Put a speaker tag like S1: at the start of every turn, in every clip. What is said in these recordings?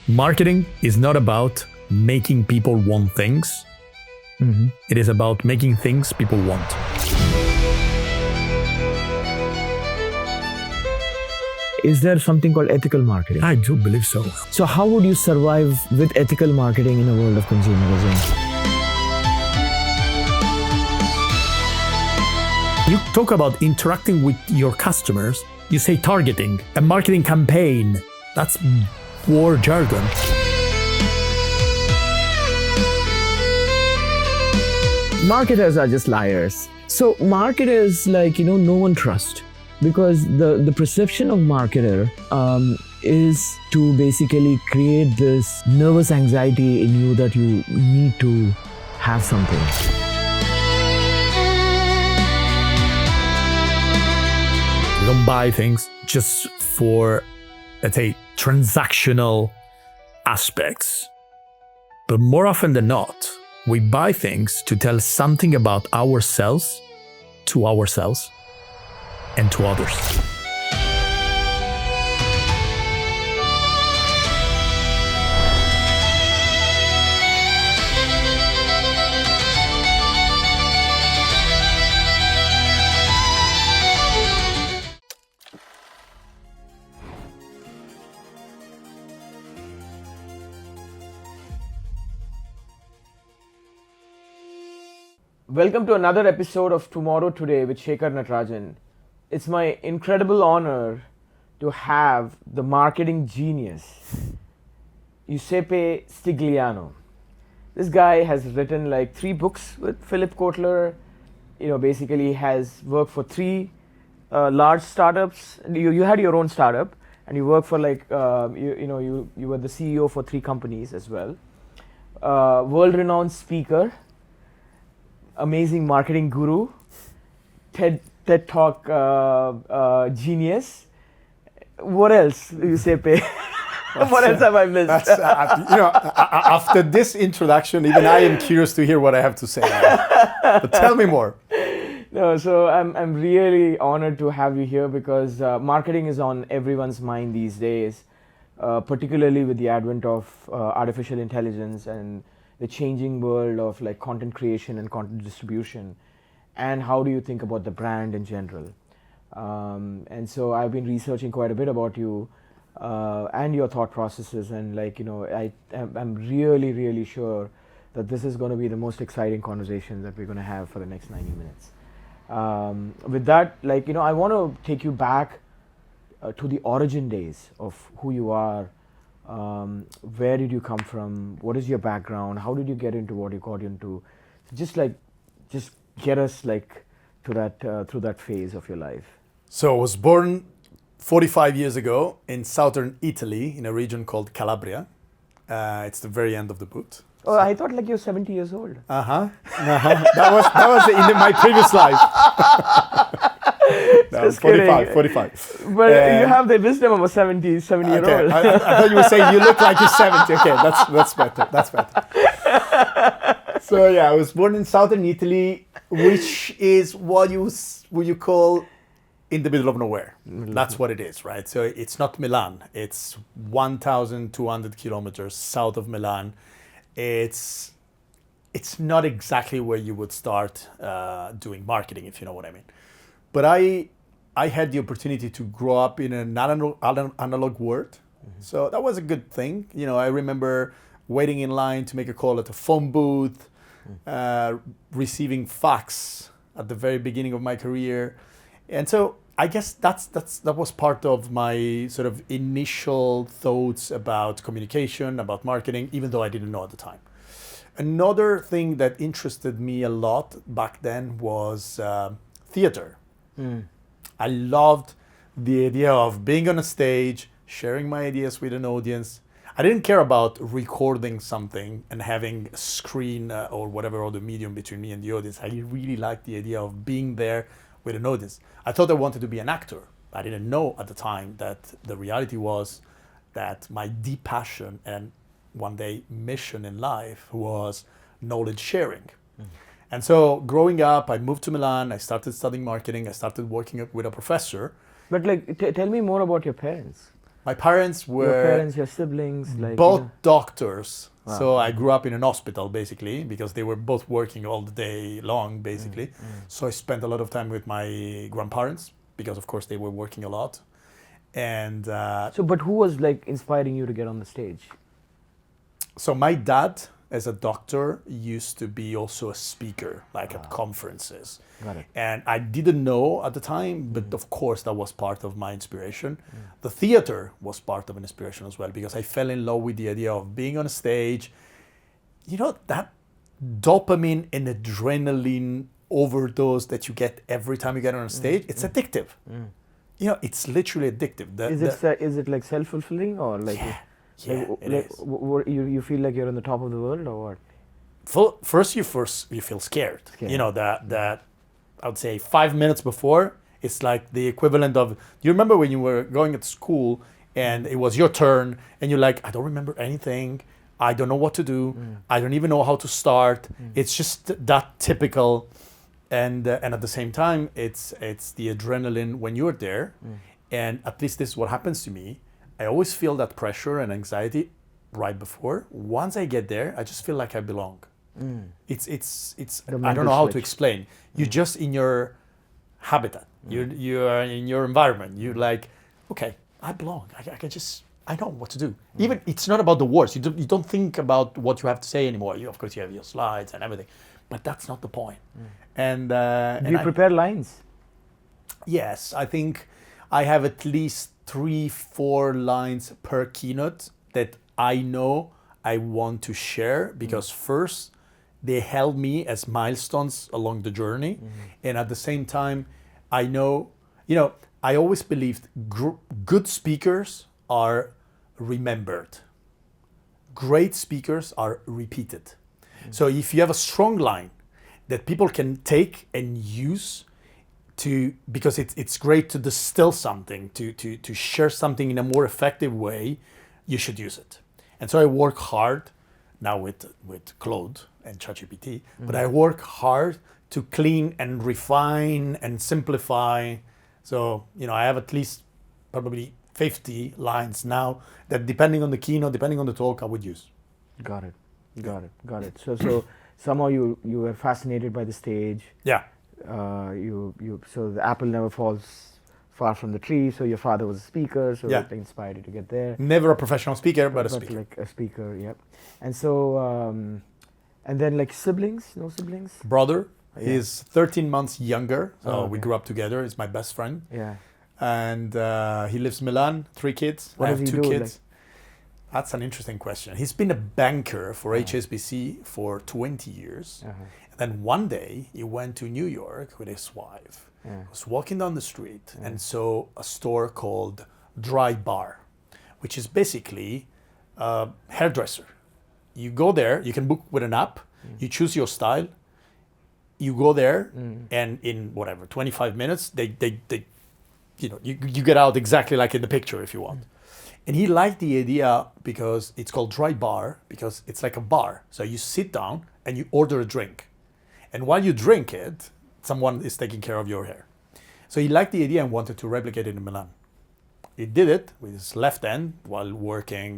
S1: Marketing is not about making people want things. It is about making things people want.
S2: Is there something called ethical marketing?
S1: I do believe so.
S2: So how would you survive with ethical marketing in a world of consumerism?
S1: You talk about interacting with your customers. You say targeting, a marketing campaign. That's war jargon.
S2: Marketers are just liars. So marketers, no one trusts, because the perception of marketer is to basically create this nervous anxiety in you that you need to have something.
S1: We don't buy things just for, let's say, transactional aspects. But more often than not, we buy things to tell something about ourselves and to others.
S3: Welcome to another episode of Tomorrow Today with Shekhar Natarajan. It's my incredible honor to have the marketing genius, Giuseppe Stigliano. This guy has written like 3 books with Philip Kotler. Basically has worked for 3 large startups. You had your own startup, and you worked for you were the CEO for 3 companies as well. World-renowned speaker. Amazing marketing guru, TED Talk genius. What else, Giuseppe? What else have I missed?
S4: After this introduction, even I am curious to hear what I have to say now. But tell me more.
S3: No, so I'm really honored to have you here, because marketing is on everyone's mind these days, particularly with the advent of artificial intelligence and the changing world of content creation and content distribution. And how do you think about the brand in general? And so I've been researching quite a bit about you and your thought processes, and I'm really sure that this is going to be the most exciting conversation that we're going to have for the next 90 minutes. With that, I want to take you back to the origin days of who you are. Where did you come from? What is your background? How did you get into what you got into? Just get us to that through that phase of your life.
S4: So I was born 45 years ago in southern Italy, in a region called Calabria. It's the very end of the boot.
S3: Oh, I thought you're 70 years old.
S4: That was in my previous life. No, 45.
S3: But you have the wisdom of a 70-year-old.
S4: Okay. I thought you were saying you look like you're 70. Okay, that's better. That's better. So yeah, I was born in southern Italy, which is what you call in the middle of nowhere. That's what it is, right? So it's not Milan. It's 1,200 kilometers south of Milan. It's not exactly where you would start doing marketing, if you know what I mean. But I had the opportunity to grow up in an analog world. So that was a good thing. I remember waiting in line to make a call at a phone booth, receiving fax at the very beginning of my career. And so I guess that was part of my sort of initial thoughts about communication, about marketing, even though I didn't know at the time. Another thing that interested me a lot back then was theater. I loved the idea of being on a stage, sharing my ideas with an audience. I didn't care about recording something and having a screen or whatever other medium between me and the audience. I really liked the idea of being there with an audience. I thought I wanted to be an actor. I didn't know at the time that the reality was that my deep passion and one day mission in life was knowledge sharing. And so growing up, I moved to Milan, I started studying marketing, I started working with a professor.
S3: But tell me more about your parents.
S4: My parents were
S3: Your parents, your siblings, like
S4: both doctors.
S3: Wow.
S4: So I grew up in an hospital basically because they were both working all the day long basically. So I spent a lot of time with my grandparents because of course they were working a lot. And
S3: So, but who was like inspiring you to get on the stage?
S4: so my dad, as a doctor, used to be also a speaker, like at conferences.
S3: Got it.
S4: And I didn't know at the time, but of course that was part of my inspiration. The theater was part of an inspiration as well because I fell in love with the idea of being on a stage. You know, that dopamine and adrenaline overdose that you get every time you get on a stage, it's addictive. You know, it's literally addictive.
S3: Is it like self-fulfilling or like?
S4: Yeah, it is.
S3: You feel like you're on the top of the world or what?
S4: First you feel scared. You know that I would say 5 minutes before it's like the equivalent of. Do you remember when you were going at school and it was your turn and you're like, I don't remember anything. I don't know what to do. I don't even know how to start. It's just that typical. And at the same time, it's the adrenaline when you're there, and at least this is what happens to me. I always feel that pressure and anxiety right before. Once I get there, I just feel like I belong. It's I don't know how to explain. You're just in your habitat. You are in your environment. You're like, okay, I belong. I know what to do. Even it's not about the words. You don't think about what you have to say anymore. Of course you have your slides and everything, but that's not the point. And
S3: Do you prepare lines?
S4: Yes, I think I have at least 3-4 lines per keynote that I know I want to share because first they help me as milestones along the journey, and at the same time I know, I always believed good speakers are remembered. Great speakers are repeated. So if you have a strong line that people can take and use because it's great to distill something, to share something in a more effective way, you should use it. And so I work hard now with Claude and ChatGPT, but I work hard to clean and refine and simplify. So, I have at least probably 50 lines now that depending on the keynote, depending on the talk, I would use.
S3: Got it. So somehow you were fascinated by the stage.
S4: Yeah.
S3: So the apple never falls far from the tree. So your father was a speaker, so
S4: Yeah.
S3: it inspired you to get there.
S4: Never a professional speaker, but a speaker.
S3: Like a speaker, yep. And so, and then like siblings, no siblings?
S4: Brother,
S3: Yeah.
S4: he's 13 months younger, so
S3: Oh,
S4: we
S3: okay.
S4: grew up together. He's my best friend.
S3: Yeah.
S4: And he lives in Milan, 3 kids.
S3: What
S4: I
S3: does
S4: have
S3: he
S4: 2
S3: do,
S4: kids. That's an interesting question. He's been a banker for HSBC for 20 years. And then one day he went to New York with his wife.
S3: Yeah.
S4: Was walking down the street and saw a store called Dry Bar, which is basically a hairdresser. You go there, you can book with an app, you choose your style, you go there, and in whatever, 25 minutes, they you get out exactly like in the picture if you want. And he liked the idea because it's called Dry Bar, because it's like a bar. So you sit down and you order a drink. And while you drink it, someone is taking care of your hair. So he liked the idea and wanted to replicate it in Milan. He did it with his left hand while working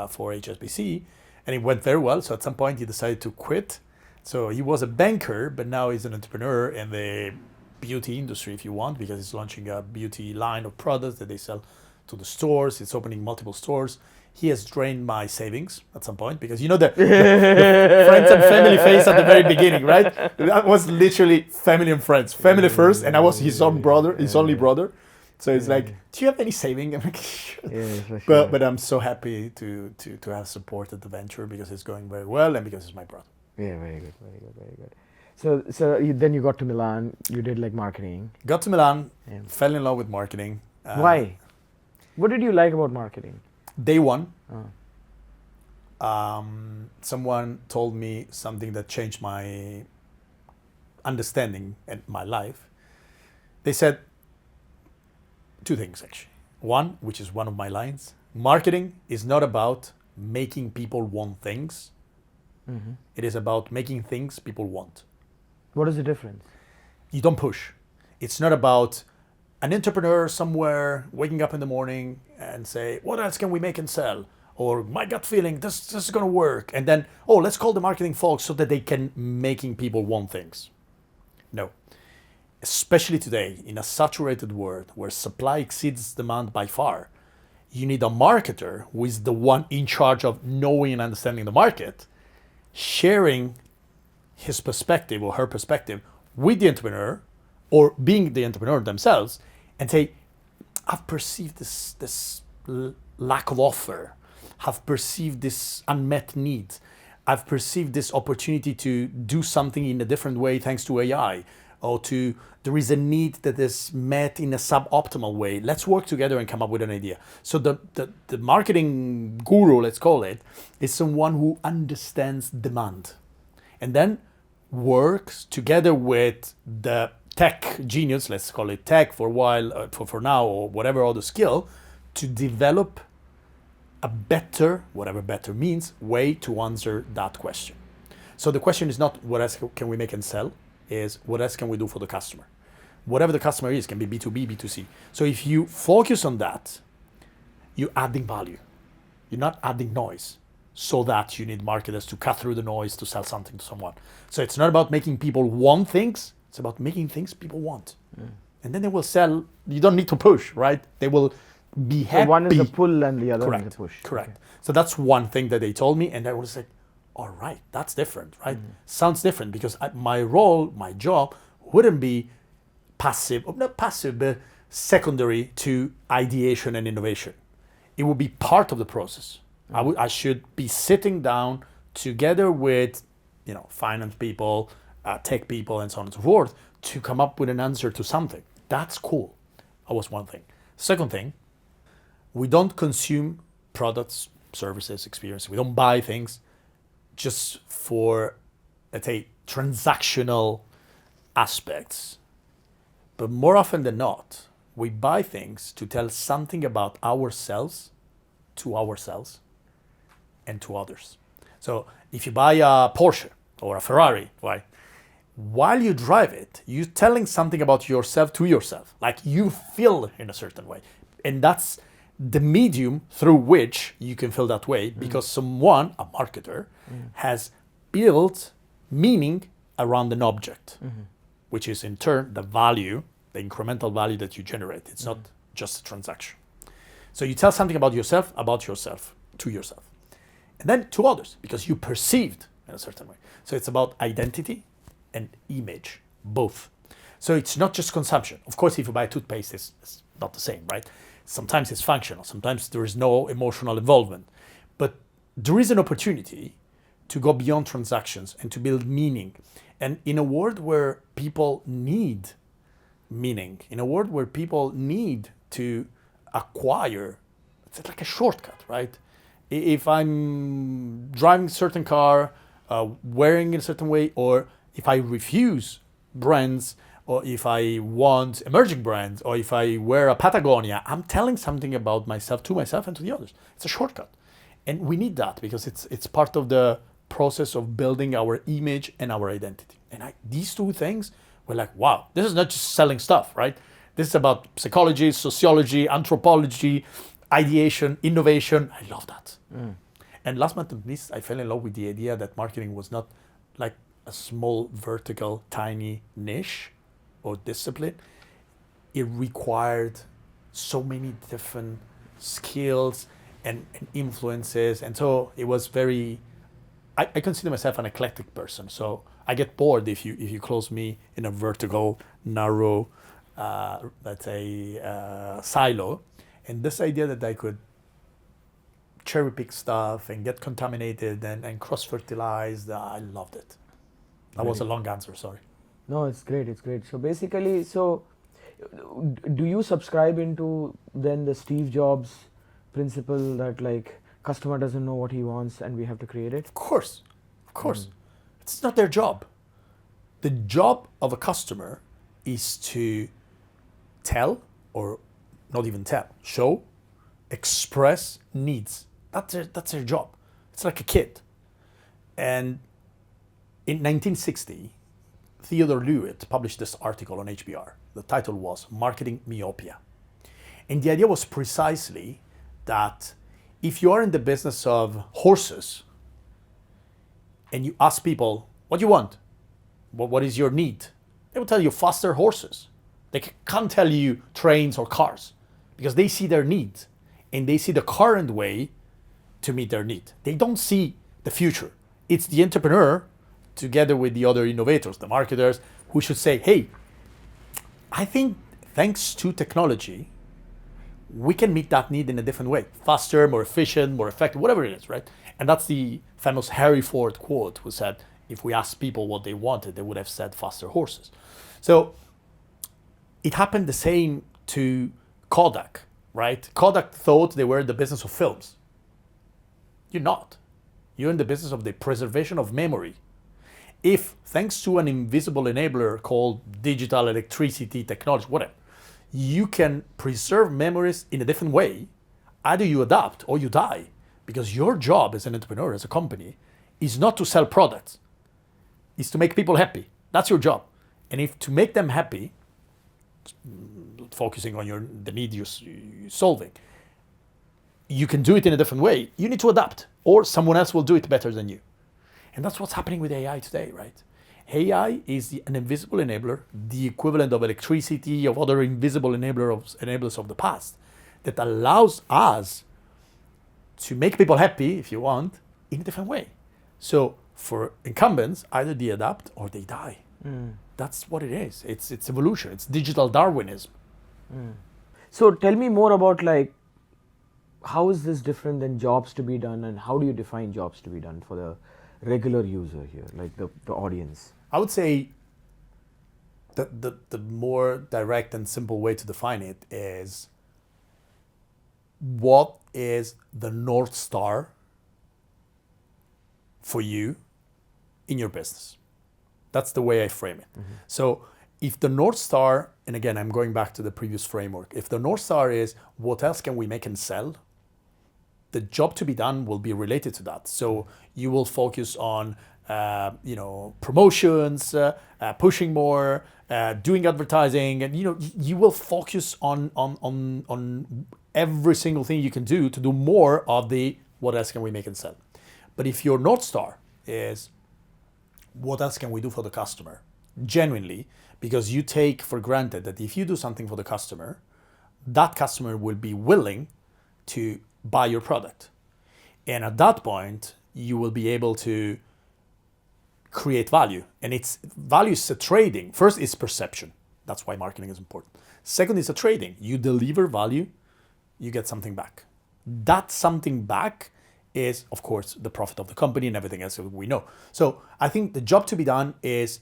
S4: for HSBC, and it went very well. So at some point he decided to quit. So he was a banker, but now he's an entrepreneur in the beauty industry, if you want, because he's launching a beauty line of products that they sell to the stores. It's opening multiple stores. He has drained my savings at some point because the friends and family phase at the very beginning, right? That was literally family and friends, family first, and I was his only brother. So it's like, do you have any saving? I'm like, sure.
S3: Yeah, for sure.
S4: But I'm so happy to have supported the venture because it's going very well and because it's my brother.
S3: Yeah, very good. So then you got to Milan. You did like marketing.
S4: Got to Milan,
S3: Yeah.
S4: fell in love with marketing.
S3: Why? What did you like about marketing?
S4: Day one,
S3: Oh.
S4: someone told me something that changed my understanding and my life. They said 2 things actually. One, which is one of my lines, marketing is not about making people want things. It is about making things people want.
S3: What is the difference?
S4: You don't push. It's not about
S1: an entrepreneur somewhere waking up in the morning and say, what else can we make and sell? Or my gut feeling, this is going to work. And then, oh, let's call the marketing folks so that they can making people want things. No. Especially today, in a saturated world where supply exceeds demand by far, you need a marketer who is the one in charge of knowing and understanding the market, sharing his perspective or her perspective with the entrepreneur, or being the entrepreneur themselves, and say, I've perceived this lack of offer. I've perceived this unmet need. I've perceived this opportunity to do something in a different way thanks to AI, or there is a need that is met in a suboptimal way. Let's work together and come up with an idea. So the marketing guru, let's call it, is someone who understands demand, and then works together with the tech genius, let's call it tech for a while, for now, or whatever other skill, to develop a better, whatever better means, way to answer that question. So the question is not what else can we make and sell, is what else can we do for the customer? Whatever the customer is, can be B2B, B2C. So if you focus on that, you're adding value. You're not adding noise, so that you need marketers to cut through the noise to sell something to someone. So it's not about making people want things, it's about making things people want. And then they will sell. You don't need to push, right? They will be happy.
S3: So one is the pull and the other
S1: Correct.
S3: is the push.
S1: Correct.
S3: Okay.
S1: So that's one thing that they told me, and I was like, all right, that's different, right? Sounds different, because my role, my job, wouldn't be passive, or not passive, but secondary to ideation and innovation. It would be part of the process. I should be sitting down together with, finance people, tech people, and so on and so forth, to come up with an answer to something. That's cool. That was one thing. Second thing, we don't consume products, services, experiences. We don't buy things just for, let's say, transactional aspects. But more often than not, we buy things to tell something about ourselves to ourselves and to others. So if you buy a Porsche or a Ferrari, right? While you drive it, you're telling something about yourself to yourself. Like you feel in a certain way. And that's the medium through which you can feel that way, because someone, a marketer, has built meaning around an object, which is in turn the value, the incremental value that you generate. It's not just a transaction. So you tell something about yourself, to yourself. And then to others, because you perceived in a certain way. So it's about identity and image, both. So it's not just consumption. Of course, if you buy toothpaste, it's not the same, right? Sometimes it's functional. Sometimes there is no emotional involvement. But there is an opportunity to go beyond transactions and to build meaning. And in a world where people need meaning, in a world where people need to acquire, it's like a shortcut, right? If I'm driving a certain car, wearing in a certain way, or if I refuse brands, or if I want emerging brands, or if I wear a Patagonia, I'm telling something about myself to myself and to the others. It's a shortcut. And we need that because it's part of the process of building our image and our identity. And these two things were like, wow, this is not just selling stuff, right? This is about psychology, sociology, anthropology, ideation, innovation. I love that. And last but not least, I fell in love with the idea that marketing was not like a small, vertical, tiny niche or discipline. It required so many different skills and influences. And so it was very, I consider myself an eclectic person. So I get bored if you close me in a vertical, narrow, let's say, silo. And this idea that I could cherry pick stuff and get contaminated and cross-fertilized, I loved it. That was a long answer, sorry.
S3: No, it's great, it's great. So basically, do you subscribe into then the Steve Jobs principle that like customer doesn't know what he wants and we have to create it?
S1: Of course. It's not their job. The job of a customer is to tell, or not even tell, show, express needs. That's their job. It's like a kid. And in 1960,
S4: Theodore Lewitt published this article on HBR. The title was Marketing Myopia. And the idea was precisely that if you are in the business of horses and you ask people, what do you want? What is your need? They will tell you faster horses. They can't tell you trains or cars because they see their needs and they see the current way to meet their need. They don't see the future. It's the entrepreneur together with the other innovators, the marketers, who should say, hey, I think thanks to technology, we can meet that need in a different way. Faster, more efficient, more effective, whatever it is, right? And that's the famous Harry Ford quote who said, if we asked people what they wanted, they would have said faster horses. So it happened the same to Kodak, right? Kodak thought they were in the business of films. You're not. You're in the business of the preservation of memory. If, thanks to an invisible enabler called digital electricity technology, whatever, you can preserve memories in a different way, either you adapt or you die. Because your job as an entrepreneur, as a company, is not to sell products. It's to make people happy. That's your job. And if to make them happy, focusing on the need you're solving, you can do it in a different way, you need to adapt, or someone else will do it better than you. And that's what's happening with AI today, right? AI is an invisible enabler, the equivalent of electricity, of other invisible enablers of the past, that allows us to make people happy, if you want, in a different way. So for incumbents, either they adapt or they die. That's what it is. It's evolution. It's digital Darwinism.
S3: So tell me more about like, how is this different than jobs to be done, and how do you define jobs to be done for the regular user here, like the audience?
S4: I would say that the more direct and simple way to define it is, what is the North Star for you in your business? That's the way I frame it. So if the North Star, and again, I'm going back to the previous framework, if the North Star is what else can we make and sell, the job to be done will be related to that. So you will focus on promotions, pushing more, doing advertising, and you will focus on every single thing you can do to do more of the what else can we make and sell. But if your North Star is what else can we do for the customer, genuinely, because you take for granted that if you do something for the customer, that customer will be willing to buy your product. And at that point, you will be able to create value. And value is a trading. First is perception. That's why marketing is important. Second is a trading. You deliver value, you get something back. That something back is, of course, the profit of the company and everything else that we know. So I think the job to be done is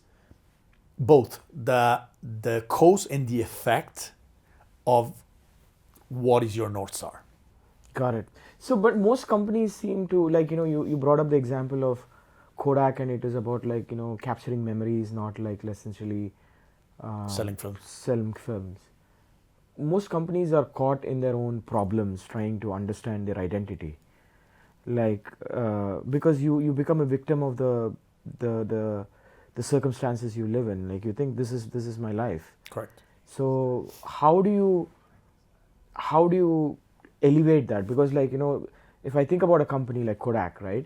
S4: both the cause and the effect of what is your North Star.
S3: Got it. So, but most companies seem to, like, you brought up the example of Kodak, and it is about like, capturing memories, not like essentially
S4: Selling films.
S3: Selling films. Most companies are caught in their own problems trying to understand their identity. Like, because you become a victim of the circumstances you live in. Like, you think this is my life.
S4: Correct.
S3: So how do you elevate that? Because, like, if I think about a company like Kodak, right,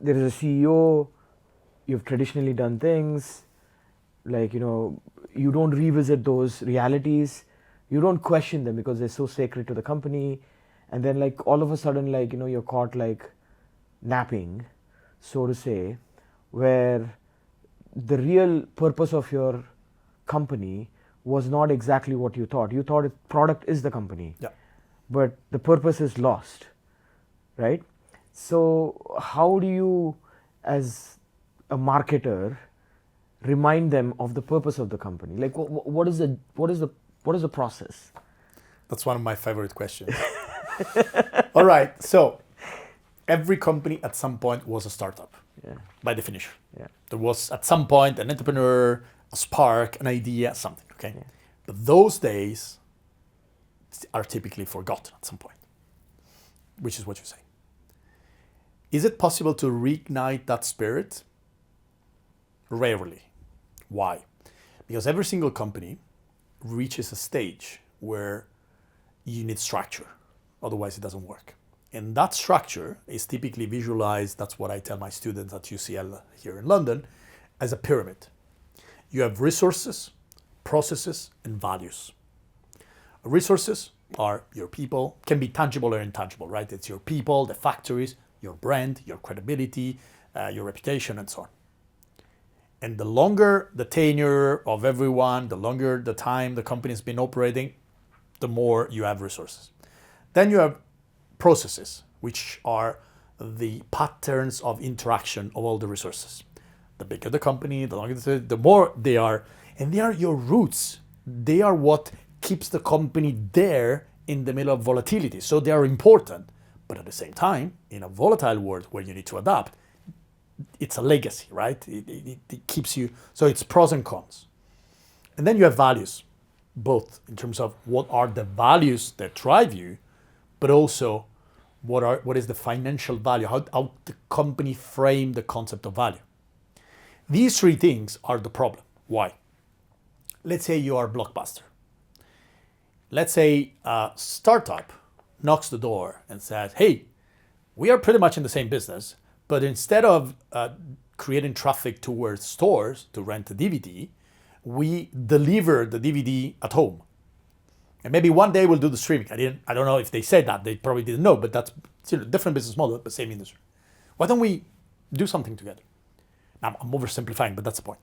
S3: there is a CEO, you've traditionally done things, like, you don't revisit those realities, you don't question them because they're so sacred to the company, and then, like, all of a sudden, like, you're caught like napping, so to say, where the real purpose of your company was not exactly what you thought. You thought product is the company.
S4: Yeah.
S3: But the purpose is lost, right? So how do you, as a marketer, remind them of the purpose of the company? Like, what is the process?
S4: That's one of my favorite questions. All right. So every company at some point was a startup.
S3: Yeah.
S4: By definition.
S3: Yeah.
S4: There was at some point an entrepreneur, a spark, an idea, something. Okay.
S3: Yeah.
S4: But those days are typically forgotten at some point, which is what you say. Is it possible to reignite that spirit? Rarely. Why? Because every single company reaches a stage where you need structure, otherwise it doesn't work. And that structure is typically visualized, that's what I tell my students at UCL here in London, as a pyramid. You have resources, processes, and values. Resources are your people, can be tangible or intangible, right? It's your people, the factories, your brand, your credibility, your reputation, and so on. And the longer the tenure of everyone, the longer the time the company's been operating, the more you have resources. Then you have processes, which are the patterns of interaction of all the resources. The bigger the company, the longer the more they are, and they are your roots. They are what keeps the company there in the middle of volatility. So they are important, but at the same time, in a volatile world where you need to adapt, it's a legacy, right? It keeps you, so it's pros and cons. And then you have values, both in terms of what are the values that drive you, but also what is the financial value, how the company frame the concept of value. These three things are the problem. Why? Let's say you are Blockbuster. Let's say a startup knocks the door and says, hey, we are pretty much in the same business, but instead of creating traffic towards stores to rent a DVD, we deliver the DVD at home. And maybe one day we'll do the streaming. I don't know if they said that. They probably didn't know, but that's still a different business model, but same industry. Why don't we do something together? Now, I'm oversimplifying, but that's the point.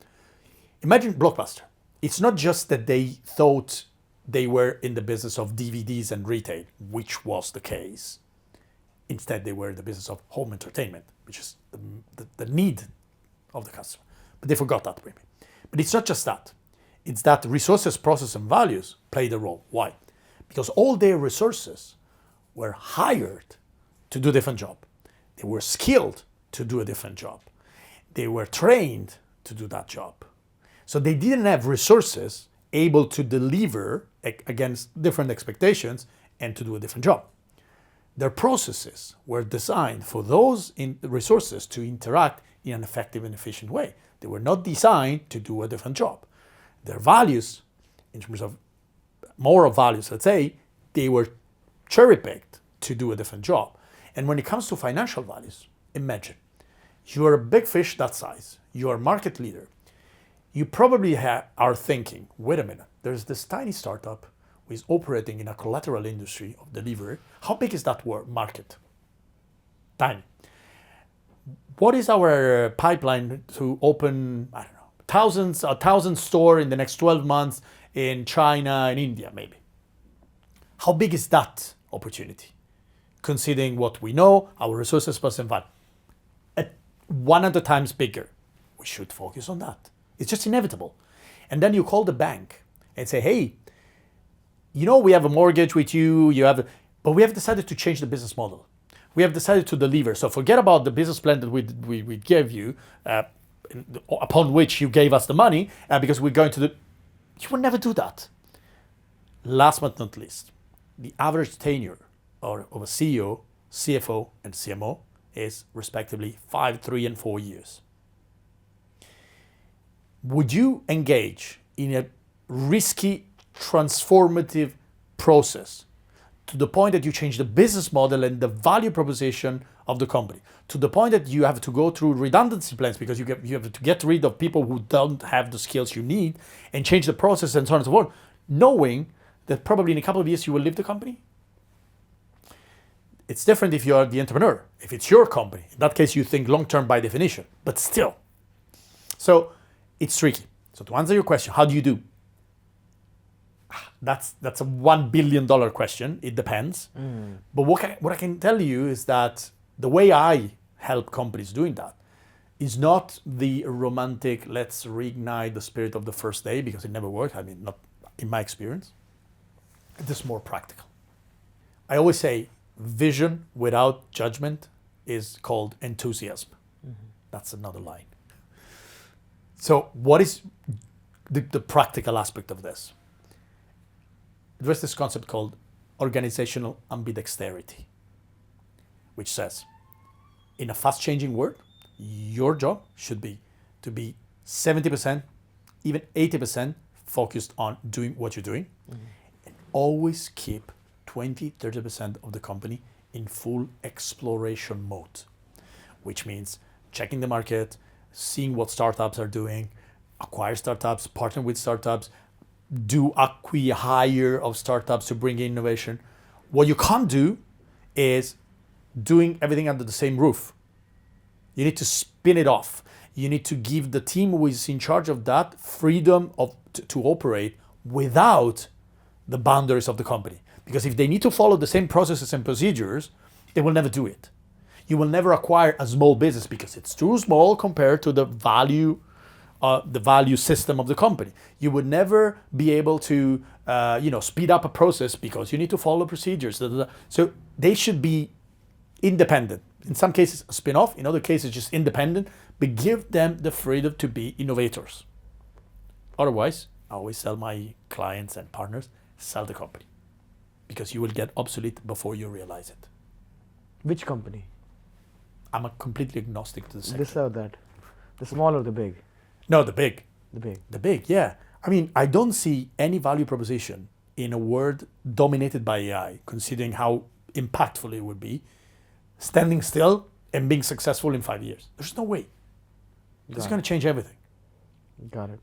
S4: Imagine Blockbuster. It's not just that they thought they were in the business of DVDs and retail, which was the case. Instead, they were in the business of home entertainment, which is the need of the customer. But they forgot that maybe. But it's not just that. It's that resources, process, and values played a role. Why? Because all their resources were hired to do a different job. They were skilled to do a different job. They were trained to do that job. So they didn't have resources able to deliver against different expectations and to do a different job. Their processes were designed for those resources to interact in an effective and efficient way. They were not designed to do a different job. Their values, in terms of moral values, let's say, they were cherry-picked to do a different job. And when it comes to financial values, imagine, you are a big fish that size, you are a market leader. You probably are thinking, wait a minute, there's this tiny startup who is operating in a collateral industry of delivery. How big is that market? Tiny. What is our pipeline to open, I don't know, 1,000 stores in the next 12 months in China and India, maybe? How big is that opportunity? Considering what we know, our resources plus value. At 100 times bigger. We should focus on that. It's just inevitable. And then you call the bank and say, hey, you know, we have a mortgage with you, but we have decided to change the business model. We have decided to deliver. So forget about the business plan that we gave you, upon which you gave us the money, because we're going to do. You would never do that. Last but not least, the average tenure of a CEO, CFO, and CMO is respectively 5, 3, and 4 years. Would you engage in a risky, transformative process to the point that you change the business model and the value proposition of the company, to the point that you have to go through redundancy plans because you have to get rid of people who don't have the skills you need and change the process and so on and so forth, knowing that probably in a couple of years you will leave the company? It's different if you're the entrepreneur. If it's your company, in that case you think long-term by definition, but still. So it's tricky. So to answer your question, how do you do? That's a $1 billion question. It depends. But what I can tell you is that the way I help companies doing that is not the romantic, let's reignite the spirit of the first day, because it never worked. I mean, not in my experience. It is more practical. I always say vision without judgment is called enthusiasm. That's another line. So what is the practical aspect of this? There's this concept called organizational ambidexterity, which says, in a fast-changing world, your job should be to be 70%
S1: even 80% focused on doing what you're doing. And always keep 20, 30% of the company in full exploration mode, which means checking the market, seeing what startups are doing, acquire startups, partner with startups, do acqui-hire of startups to bring in innovation. What you can't do is doing everything under the same roof. You need to spin it off. You need to give the team who is in charge of that freedom to operate without the boundaries of the company. Because if they need to follow the same processes and procedures, they will never do it. You will never acquire a small business because it's too small compared to the value system of the company. You would never be able to speed up a process because you need to follow procedures. So they should be independent. In some cases, a spin-off. In other cases, just independent. But give them the freedom to be innovators. Otherwise, I always tell my clients and partners, sell the company. Because you will get obsolete before you realize it.
S3: Which company?
S1: I'm a completely agnostic to the sector.
S3: This or that? The small or the big?
S1: No, the big.
S3: The big.
S1: The big, yeah. I mean, I don't see any value proposition in a world dominated by AI, considering how impactful it would be, standing still and being successful in 5 years. There's no way. It's going to change everything.
S3: Got it.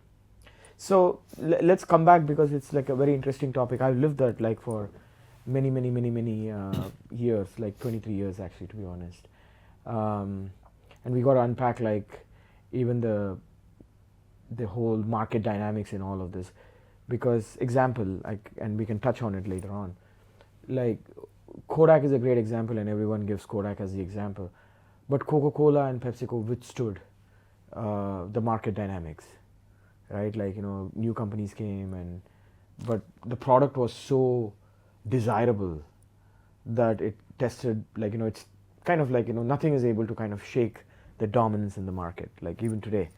S3: So let's come back because it's like a very interesting topic. I've lived that like for many years, like 23 years actually, to be honest. And we got to unpack like even the whole market dynamics in all of this. Because example, like, and we can touch on it later on, like Kodak is a great example and everyone gives Kodak as the example. But Coca-Cola and PepsiCo withstood the market dynamics, right? Like, new companies came but the product was so desirable that it tested, like, it's kind of like, nothing is able to kind of shake the dominance in the market, like even today,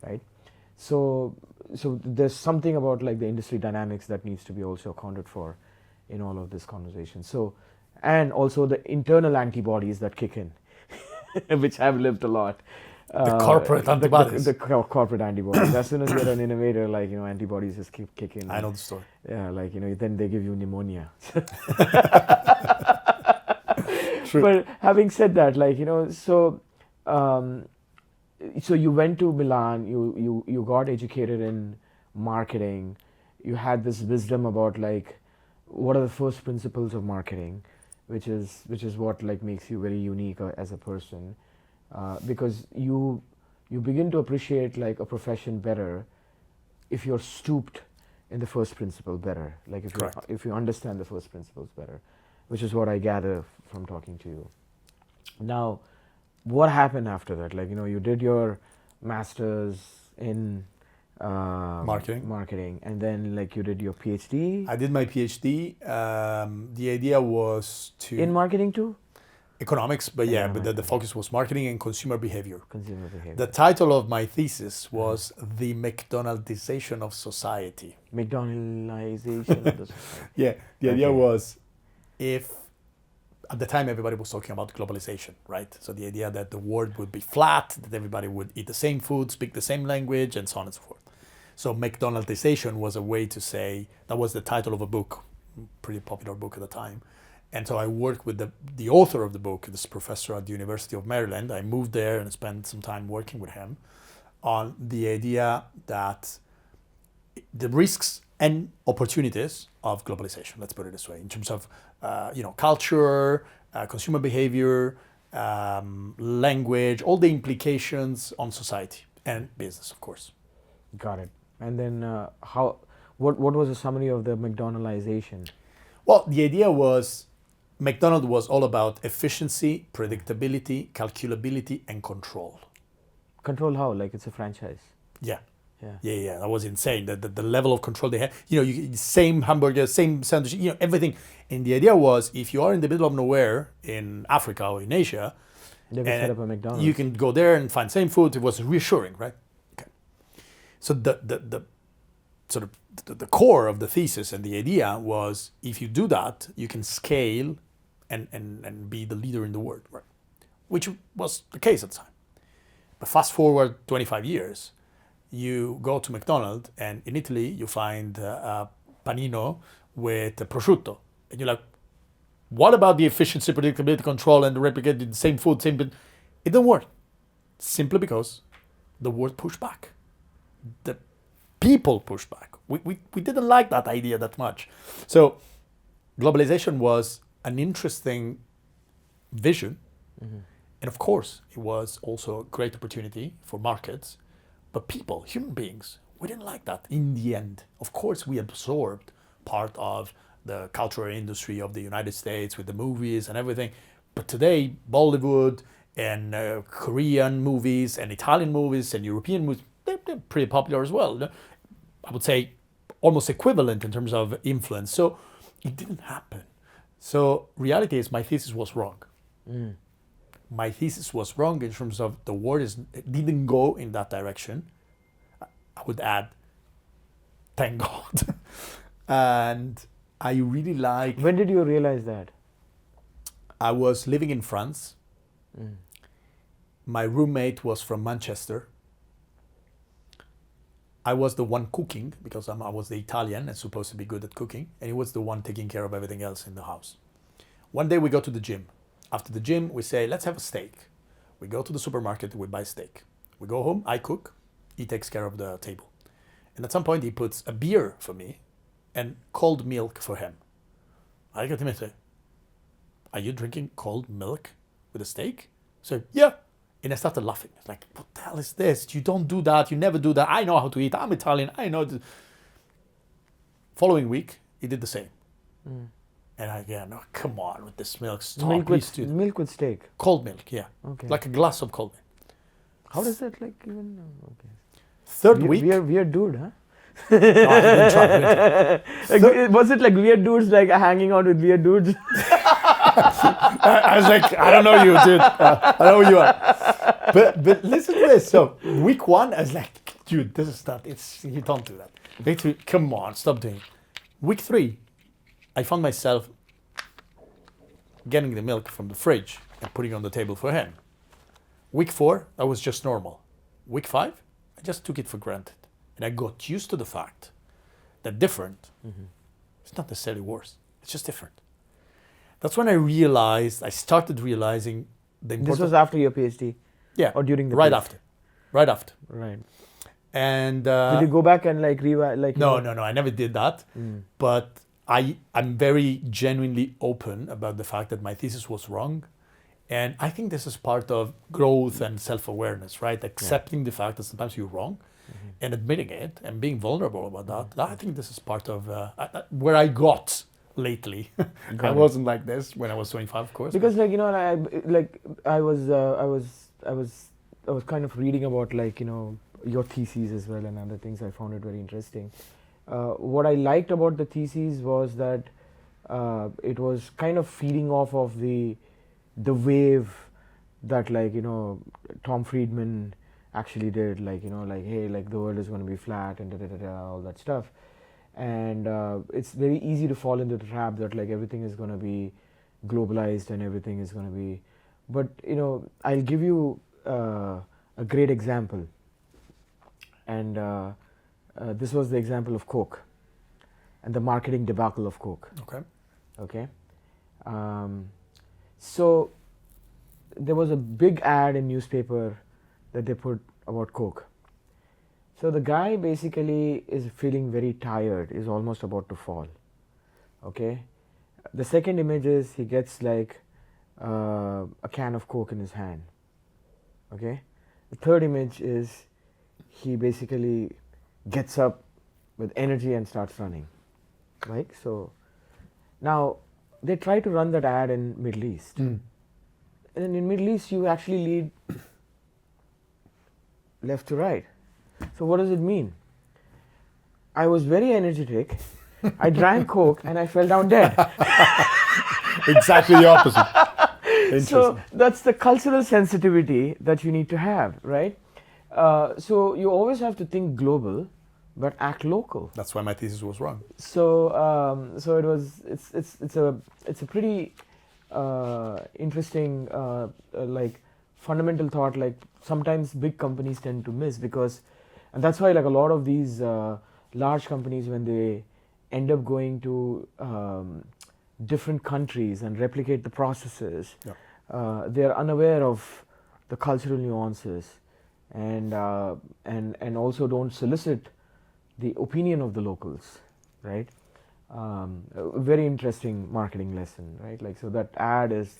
S3: right? So there's something about like the industry dynamics that needs to be also accounted for in all of this conversation. So, and also the internal antibodies that kick in, which I've lived a lot.
S1: The corporate antibodies.
S3: The corporate antibodies. As soon as you're an innovator, like, antibodies just keep kicking.
S1: I know the story.
S3: Yeah, like, then they give you pneumonia.
S1: True.
S3: But having said that, like, so you went to Milan, you got educated in marketing, you had this wisdom about like what are the first principles of marketing, which is what like makes you very unique as a person, because you begin to appreciate like a profession better if you're stooped in the first principle better, like if you understand the first principles better, which is what I gather from talking to you. Now, what happened after that? Like, you did your master's in marketing, and then like you did your PhD.
S1: I did my PhD. The idea was to
S3: in marketing too.
S1: Economics, but yeah, but the focus was marketing and consumer behavior.
S3: Consumer behavior.
S1: The title of my thesis was The McDonaldization of Society.
S3: McDonaldization of the society.
S1: Yeah, the idea was if at the time everybody was talking about globalization, right? So the idea that the world would be flat, that everybody would eat the same food, speak the same language, and so on and so forth. So McDonaldization was a way to say, that was the title of a book, pretty popular book at the time. And so I worked with the author of the book, this professor at the University of Maryland. I moved there and spent some time working with him on the idea that the risks and opportunities of globalization, let's put it this way, in terms of culture, consumer behavior, language, all the implications on society and business, of course.
S3: Got it. And then what was the summary of the McDonaldization?
S1: Well, the idea was McDonald's was all about efficiency, predictability, calculability, and control.
S3: Control how? Like it's a franchise?
S1: Yeah.
S3: Yeah.
S1: That was insane. The level of control they had. Same hamburger, same sandwich, everything. And the idea was, if you are in the middle of nowhere in Africa or in Asia,
S3: they can set up a McDonald's.
S1: You can go there and find same food. It was reassuring, right? Okay. So the sort of the core of the thesis and the idea was, if you do that, you can scale and be the leader in the world, right? Which was the case at the time. But fast forward 25 years, you go to McDonald's, and in Italy you find a panino with prosciutto, and you're like, what about the efficiency, predictability, control, and replicating the same food, same? But it don't work, simply because the world pushed back. The people pushed back. We didn't like that idea that much. So globalization was an interesting vision. And of course, it was also a great opportunity for markets. But people, human beings, we didn't like that in the end. Of course, we absorbed part of the cultural industry of the United States with the movies and everything. But today, Bollywood and Korean movies and Italian movies and European movies, they're pretty popular as well. I would say almost equivalent in terms of influence. So it didn't happen. So reality is my thesis was wrong. My thesis was wrong in terms of the world didn't go in that direction. I would add, thank God. And I really like...
S3: When did you realize that?
S1: I was living in France. My roommate was from Manchester. I was the one cooking because I was the Italian and supposed to be good at cooking. And he was the one taking care of everything else in the house. One day we go to the gym. After the gym, we say, let's have a steak. We go to the supermarket, we buy steak. We go home, I cook, he takes care of the table. And at some point, he puts a beer for me and cold milk for him. I get him and say, are you drinking cold milk with a steak? So, yeah. And I started laughing. It's like, what the hell is this? You don't do that. You never do that. I know how to eat. I'm Italian. I know. Following week, he did the same. And I go, no, come on with this milk. Stop.
S3: Milk with steak.
S1: Cold milk, yeah.
S3: Okay.
S1: Like a glass of cold milk.
S3: How does that like even? Okay.
S1: Third week.
S3: Weird dude, huh?
S1: No, I didn't try.
S3: Like, was it like weird dudes like hanging out with weird dudes?
S1: I was like, I don't know you, dude. I know who you are. But listen to this. So week one, I was like, dude, this is not. You don't do that. Week two, come on, stop doing it. Week three, I found myself getting the milk from the fridge and putting it on the table for him. Week four, I was just normal. Week five, I just took it for granted. And I got used to the fact that different is not necessarily worse. It's just different. That's when I started realizing the importance.
S3: This was after your PhD?
S1: Yeah.
S3: Or during the
S1: Right
S3: PhD?
S1: after. Right after.
S3: Right.
S1: And
S3: did you go back and like
S1: No, I never did that. But I'm very genuinely open about the fact that my thesis was wrong. And I think this is part of growth and self-awareness, right? Accepting the fact that sometimes you're wrong and admitting it and being vulnerable about that. I think this is part of where I got lately. I wasn't like this when I was 25, of course.
S3: Because I was kind of reading about your theses as well and other things. I found it very interesting. What I liked about the theses was that it was kind of feeding off of the wave that Tom Friedman actually did, hey, the world is going to be flat and all that stuff. And it's very easy to fall into the trap that everything is going to be globalized and everything is going to be. But I'll give you a great example. And this was the example of Coke and the marketing debacle of Coke. Okay. So there was a big ad in newspaper that they put about Coke. So the guy basically is feeling very tired, is almost about to fall. Okay. The second image is he gets a can of Coke in his hand. Okay. The third image is he basically gets up with energy and starts running. Right. So now they try to run that ad in Middle East. And in Middle East you actually lead left to right. So what does it mean? I was very energetic, I drank Coke and I fell down dead.
S1: Exactly the opposite.
S3: So that's the cultural sensitivity that you need to have, right? So you always have to think global, but act local.
S1: That's why my thesis was wrong.
S3: So it's a pretty interesting fundamental thought. Sometimes big companies tend to miss because And that's why like a lot of these large companies, when they end up going to different countries and replicate the processes,
S4: Yeah.
S3: they're unaware of the cultural nuances, and also don't solicit the opinion of the locals, right? A very interesting marketing lesson, right? Like, so that ad is,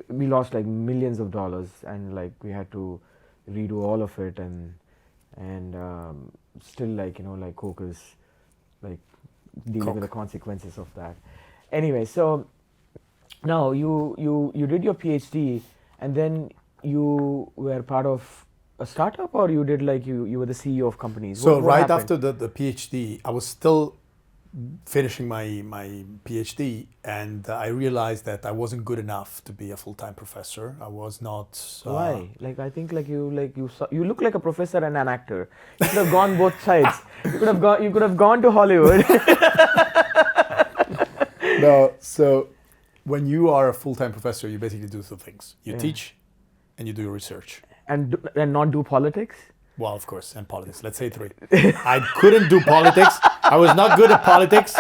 S3: we lost like millions of dollars, and like we had to redo all of it, and still like, you know, like Coke is like dealing with the consequences of that. Anyway, so now you did your PhD, and then you were part of a startup, or you did like you were the CEO of companies?
S4: So
S3: What
S4: right
S3: happened?
S4: after the PhD, I was still finishing my PhD, and I realized that I wasn't good enough to be a full-time professor. I was not.
S3: Why? Like, I think like you look like a professor and an actor. You could have gone both sides. You could have gone to Hollywood.
S4: No. So when you are a full-time professor, you basically do two things: you
S3: Yeah.
S4: teach, and you do research.
S3: and not do politics.
S4: Well, of course, and politics. Let's say three. I couldn't do politics. I was not good at politics,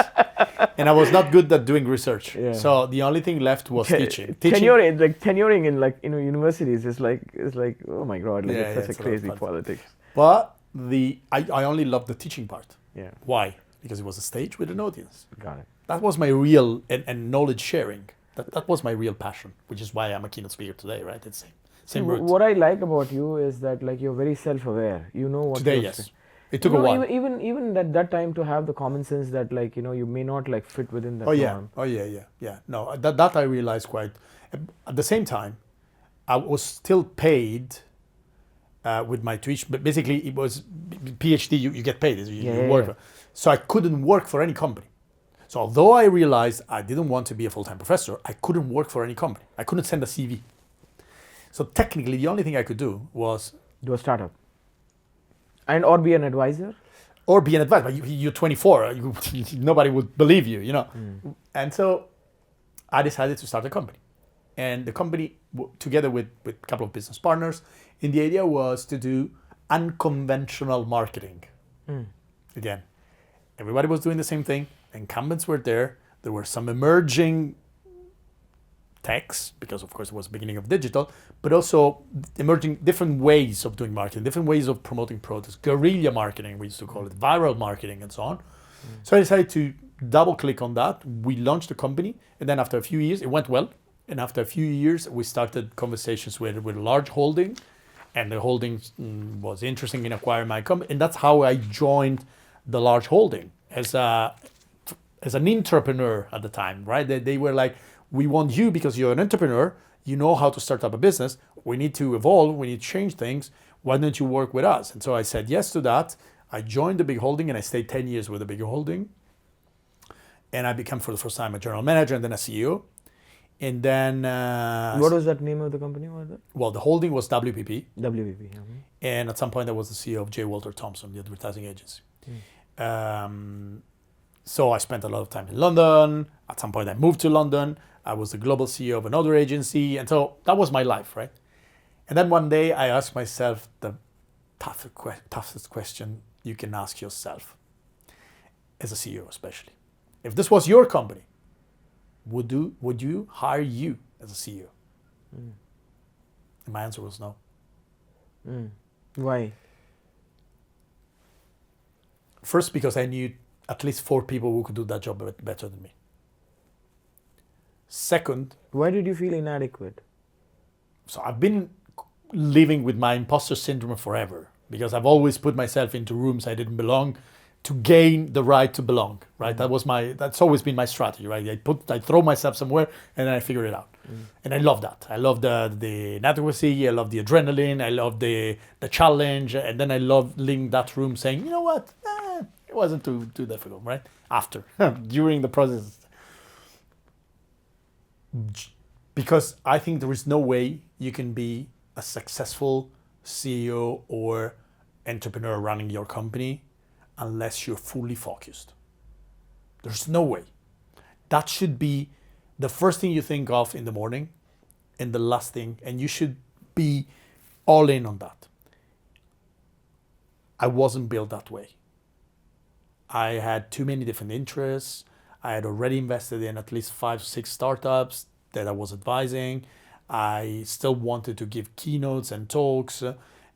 S4: and I was not good at doing research.
S3: Yeah.
S4: So the only thing left was teaching.
S3: Tenuring in like, you know, universities is like oh my god, like
S4: Yeah,
S3: it's
S4: it's
S3: such
S4: a
S3: a
S4: lot of
S3: crazy politics.
S4: But I only loved the teaching part.
S3: Yeah,
S4: Why? Because it was a stage with an audience.
S3: got it.
S4: That was my real and knowledge sharing. That was my real passion, which is why I'm a keynote speaker today, right? It's same route.
S3: What I like about you is that like you're very self-aware. You know what
S4: Today,
S3: you're
S4: yes.
S3: saying.
S4: It took
S3: You
S4: a
S3: know,
S4: while.
S3: even at that time to have the common sense that like, you know, you may not like fit within that
S4: Oh yeah.
S3: norm.
S4: Oh yeah. No, that I realized quite. At the same time, I was still paid with my tuition, but basically it was PhD. You get paid. You work.
S3: Yeah.
S4: So I couldn't work for any company. So although I realized I didn't want to be a full-time professor, I couldn't work for any company. I couldn't send a CV. So technically, the only thing I could do was
S3: Do a startup. And or be an advisor.
S4: or be an advisor. But you're 24. Nobody would believe you, you know. And so I decided to start a company. And the company, together with a couple of business partners, and the idea was to do unconventional marketing. Again, everybody was doing the same thing. Incumbents were there. There were some emerging techs, because of course it was the beginning of digital, but also emerging different ways of doing marketing, different ways of promoting products, guerrilla marketing, we used to call it, viral marketing, and so on. So I decided to double click on that. We launched the company, and then after a few years, it went well. And after a few years, we started conversations with a large holding, and the holding was interested in acquiring my company, and that's how I joined the large holding as an entrepreneur at the time, right? They were like, we want you because you're an entrepreneur, you know how to start up a business, we need to evolve, we need to change things, why don't you work with us? And so I said yes to that. I joined the big holding, and I stayed 10 years with the big holding. And I became for the first time a general manager and then a CEO. And then...
S3: What was that name of the company? Was it?
S4: Well, the holding was WPP.
S3: WPP.
S4: And at some point I was the CEO of J. Walter Thompson, the advertising agency. So I spent a lot of time in London. At some point I moved to London. I was the global CEO of another agency. And so that was my life, right? And then one day I asked myself the toughest question you can ask yourself, as a CEO especially. If this was your company, would you hire you as a CEO? And my answer was no.
S3: Why?
S4: First, because I knew at least 4 people who could do that job better than me. Second,
S3: Why did you feel inadequate?
S4: so I've been living with my imposter syndrome forever, because I've always put myself into rooms I didn't belong to gain the right to belong, right? That's always been my strategy, right? I throw myself somewhere and then I figure it out. And I love that. I love the inadequacy, I love the adrenaline, I love the challenge, and then I love leaving that room saying, you know what, it wasn't too difficult, right? After, during the process. Because I think there is no way you can be a successful CEO or entrepreneur running your company unless you're fully focused. There's no way. That should be the first thing you think of in the morning and the last thing, and you should be all in on that.
S1: I wasn't built that way. I had too many different interests. I had already invested in at least 5, 6 startups that I was advising. I still wanted to give keynotes and talks,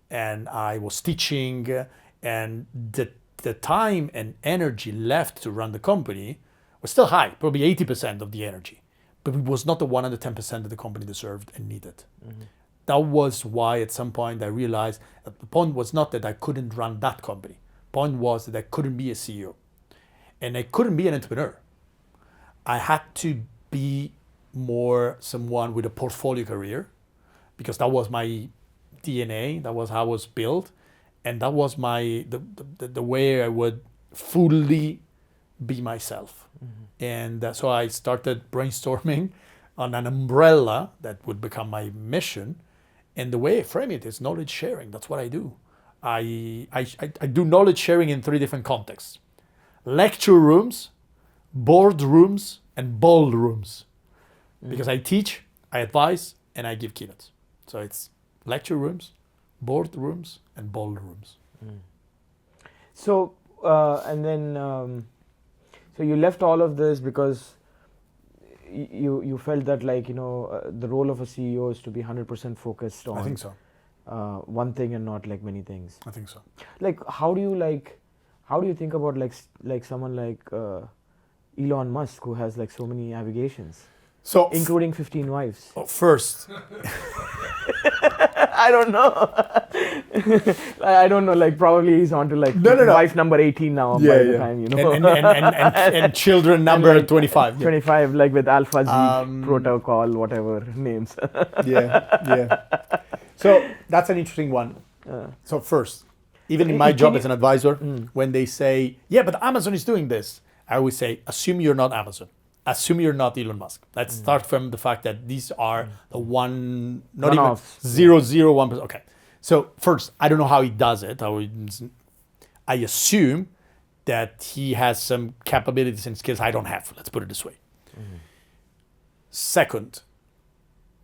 S1: and I was teaching, and the time and energy left to run the company was still high, probably 80% of the energy, but it was not the 110% that the company deserved and needed. Mm-hmm. That was why at some point I realized that the point was not that I couldn't run that company. Point was that I couldn't be a CEO, and I couldn't be an entrepreneur. I had to be more someone with a portfolio career, because that was my DNA, that was how I was built, and that was the way I would fully be myself. Mm-hmm. And so I started brainstorming on an umbrella that would become my mission, and the way I frame it is knowledge sharing. That's what I do. I do knowledge sharing in 3 different contexts: lecture rooms, board rooms, and ballrooms. Because I teach, I advise, and I give keynotes. So it's lecture rooms, board rooms, and ballrooms.
S3: So and then so you left all of this because you felt that, like, the role of a CEO is to be 100% focused on,
S1: I think so.
S3: One thing and not like many things.
S1: I think so.
S3: Like, how do you think about like someone like Elon Musk, who has like so many navigations,
S1: So
S3: including 15 wives?
S1: First,
S3: I don't know. I don't know. Like, probably he's on to like wife number 18 now by the time,
S1: and children number like 25.
S3: 25, like with Alpha Z protocol, whatever names.
S4: Yeah. So that's an interesting one. So first, even in my job as an advisor, when they say, yeah, but Amazon is doing this, I always say, assume you're not Amazon. Assume you're not Elon Musk. Let's start from the fact that these are the one, not even 0.001%. Okay. So first, I don't know how he does it. I assume that he has some capabilities and skills I don't have. Let's put it this way. Mm-hmm. Second,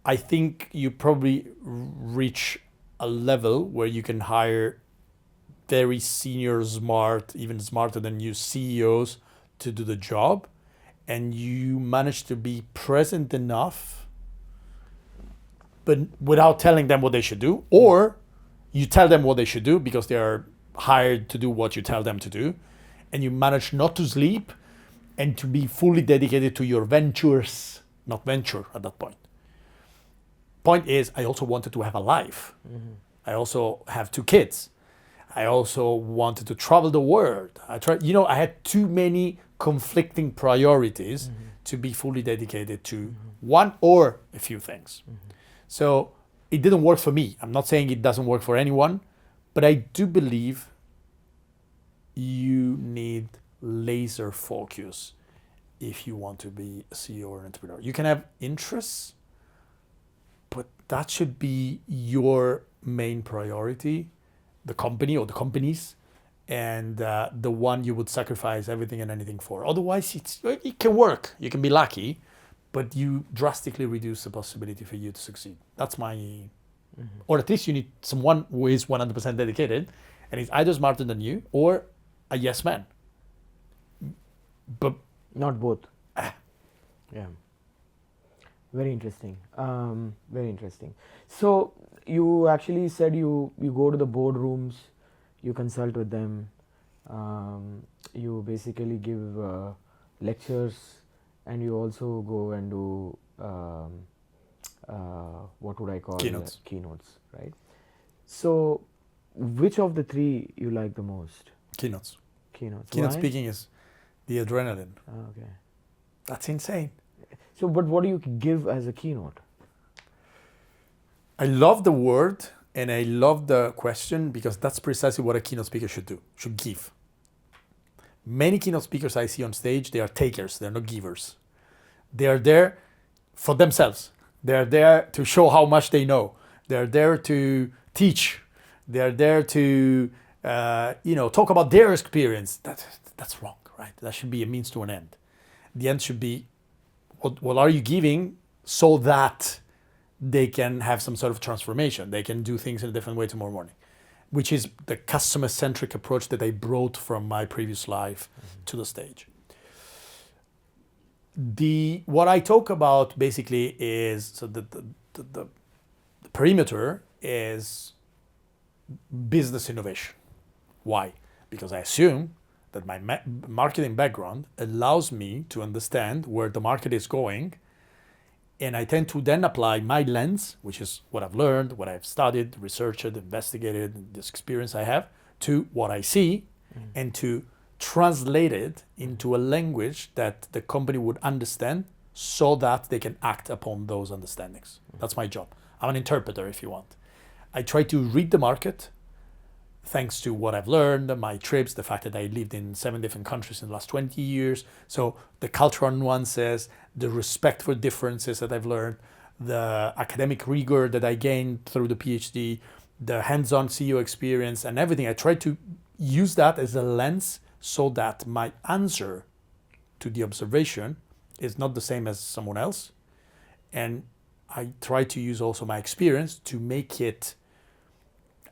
S4: I think you probably reach a level where you can hire very senior, smart, even smarter than you CEOs to do the job. And you manage to be present enough, but without telling them what they should do, or you tell them what they should do because they are hired to do what you tell them to do, and you manage not to sleep and to be fully dedicated to your ventures, not venture at that point. Point is, I also wanted to have a life. Mm-hmm. I also have 2 kids. I also wanted to travel the world. I had too many conflicting priorities to be fully dedicated to one or a few things. Mm-hmm. So it didn't work for me. I'm not saying it doesn't work for anyone, but I do believe you need laser focus if you want to be a CEO or an entrepreneur. You can have interests, but that should be your main priority, the company or the companies, and the one you would sacrifice everything and anything for. Otherwise, it can work. You can be lucky, but you drastically reduce the possibility for you to succeed. That's my... Mm-hmm. Or at least you need someone who is 100% dedicated and is either smarter than you or a yes man. But
S3: not both. Yeah. Very interesting. Very interesting. So you actually said you go to the boardrooms, you consult with them, you basically give lectures, and you also go and do what would I call keynotes, right? So which of the 3 you like the most?
S1: Keynotes.
S3: Keynote
S1: Speaking is the adrenaline.
S3: Okay.
S1: That's insane.
S3: So, but what do you give as a keynote?
S1: I love the word and I love the question, because that's precisely what a keynote speaker should do, should give. Many keynote speakers I see on stage, they are takers, they're not givers. They are there for themselves. They are there to show how much they know. They are there to teach. They are there to talk about their experience. That's wrong, right? That should be a means to an end. The end should be, what are you giving so that they can have some sort of transformation. They can do things in a different way tomorrow morning. which is the customer-centric approach that I brought from my previous life to the stage. What I talk about basically is, so the perimeter is business innovation. Why? Because I assume that my marketing background allows me to understand where the market is going, and I tend to then apply my lens, which is what I've learned, what I've studied, researched, investigated, this experience I have, to what I see, and to translate it into a language that the company would understand so that they can act upon those understandings. That's my job. I'm an interpreter, if you want. I try to read the market, thanks to what I've learned, my trips, the fact that I lived in 7 different countries in the last 20 years. So the cultural nuances, the respect for differences that I've learned, the academic rigor that I gained through the PhD, the hands-on CEO experience and everything. I try to use that as a lens so that my answer to the observation is not the same as someone else. And I try to use also my experience to make it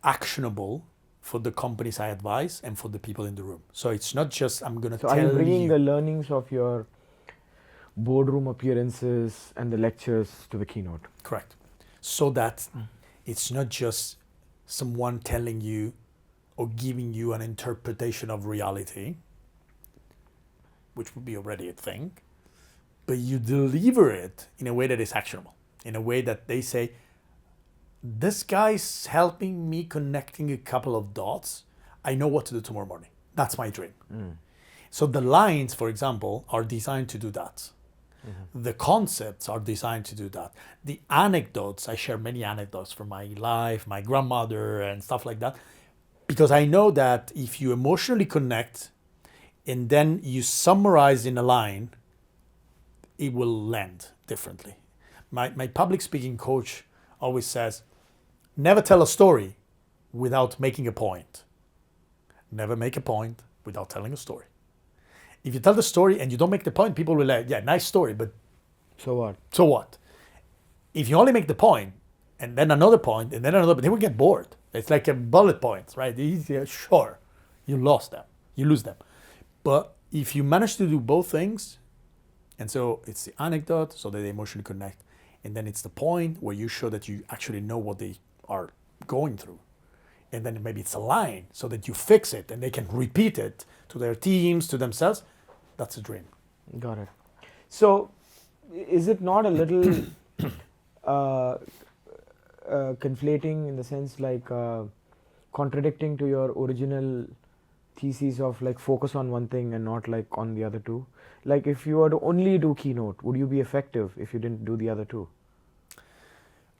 S1: actionable for the companies I advise and for the people in the room. So it's not just I'm going to tell you.
S3: So are you bringing the learnings of your boardroom appearances and the lectures to the keynote?
S1: Correct. So that it's not just someone telling you or giving you an interpretation of reality, which would be already a thing, but you deliver it in a way that is actionable, in a way that they say, this guy's helping me connecting a couple of dots. I know what to do tomorrow morning. That's my dream. So the lines, for example, are designed to do that. The concepts are designed to do that. The anecdotes, I share many anecdotes from my life, my grandmother and stuff like that, because I know that if you emotionally connect and then you summarize in a line, it will land differently. My public speaking coach always says, never tell a story without making a point. Never make a point without telling a story. If you tell the story and you don't make the point, people will like, yeah, nice story, but
S3: so what?
S1: So what? If you only make the point and then another point and then another, they will get bored. It's like a bullet points, right? Sure, you lost them, you lose them. But if you manage to do both things, and so it's the anecdote so that they emotionally connect, and then it's the point where you show that you actually know what they are going through. And then maybe it's a line so that you fix it and they can repeat it to their teams, to themselves. That's a dream.
S3: Got it. So is it not a little conflating in the sense like contradicting to your original thesis of like focus on one thing and not like on the other two? Like if you were to only do keynote, would you be effective if you didn't do the other two?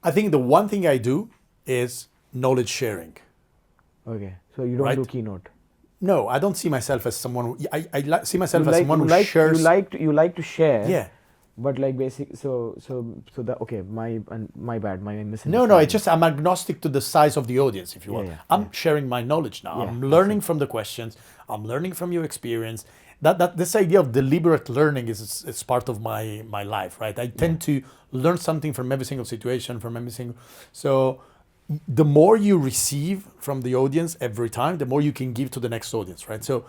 S1: I think the one thing I do is knowledge sharing.
S3: Okay, so you don't do keynote.
S1: No, I don't see myself as someone. I see myself as someone who shares.
S3: You like to share.
S1: Yeah.
S3: But like basic, so that okay. My bad. My misunderstanding.
S1: No. It's just I'm agnostic to the size of the audience. If you want, I'm sharing my knowledge now. I'm learning from the questions. I'm learning from your experience. That this idea of deliberate learning is part of my life, right? I tend to learn something from every single situation, from every single. So the more you receive from the audience every time, the more you can give to the next audience, right? So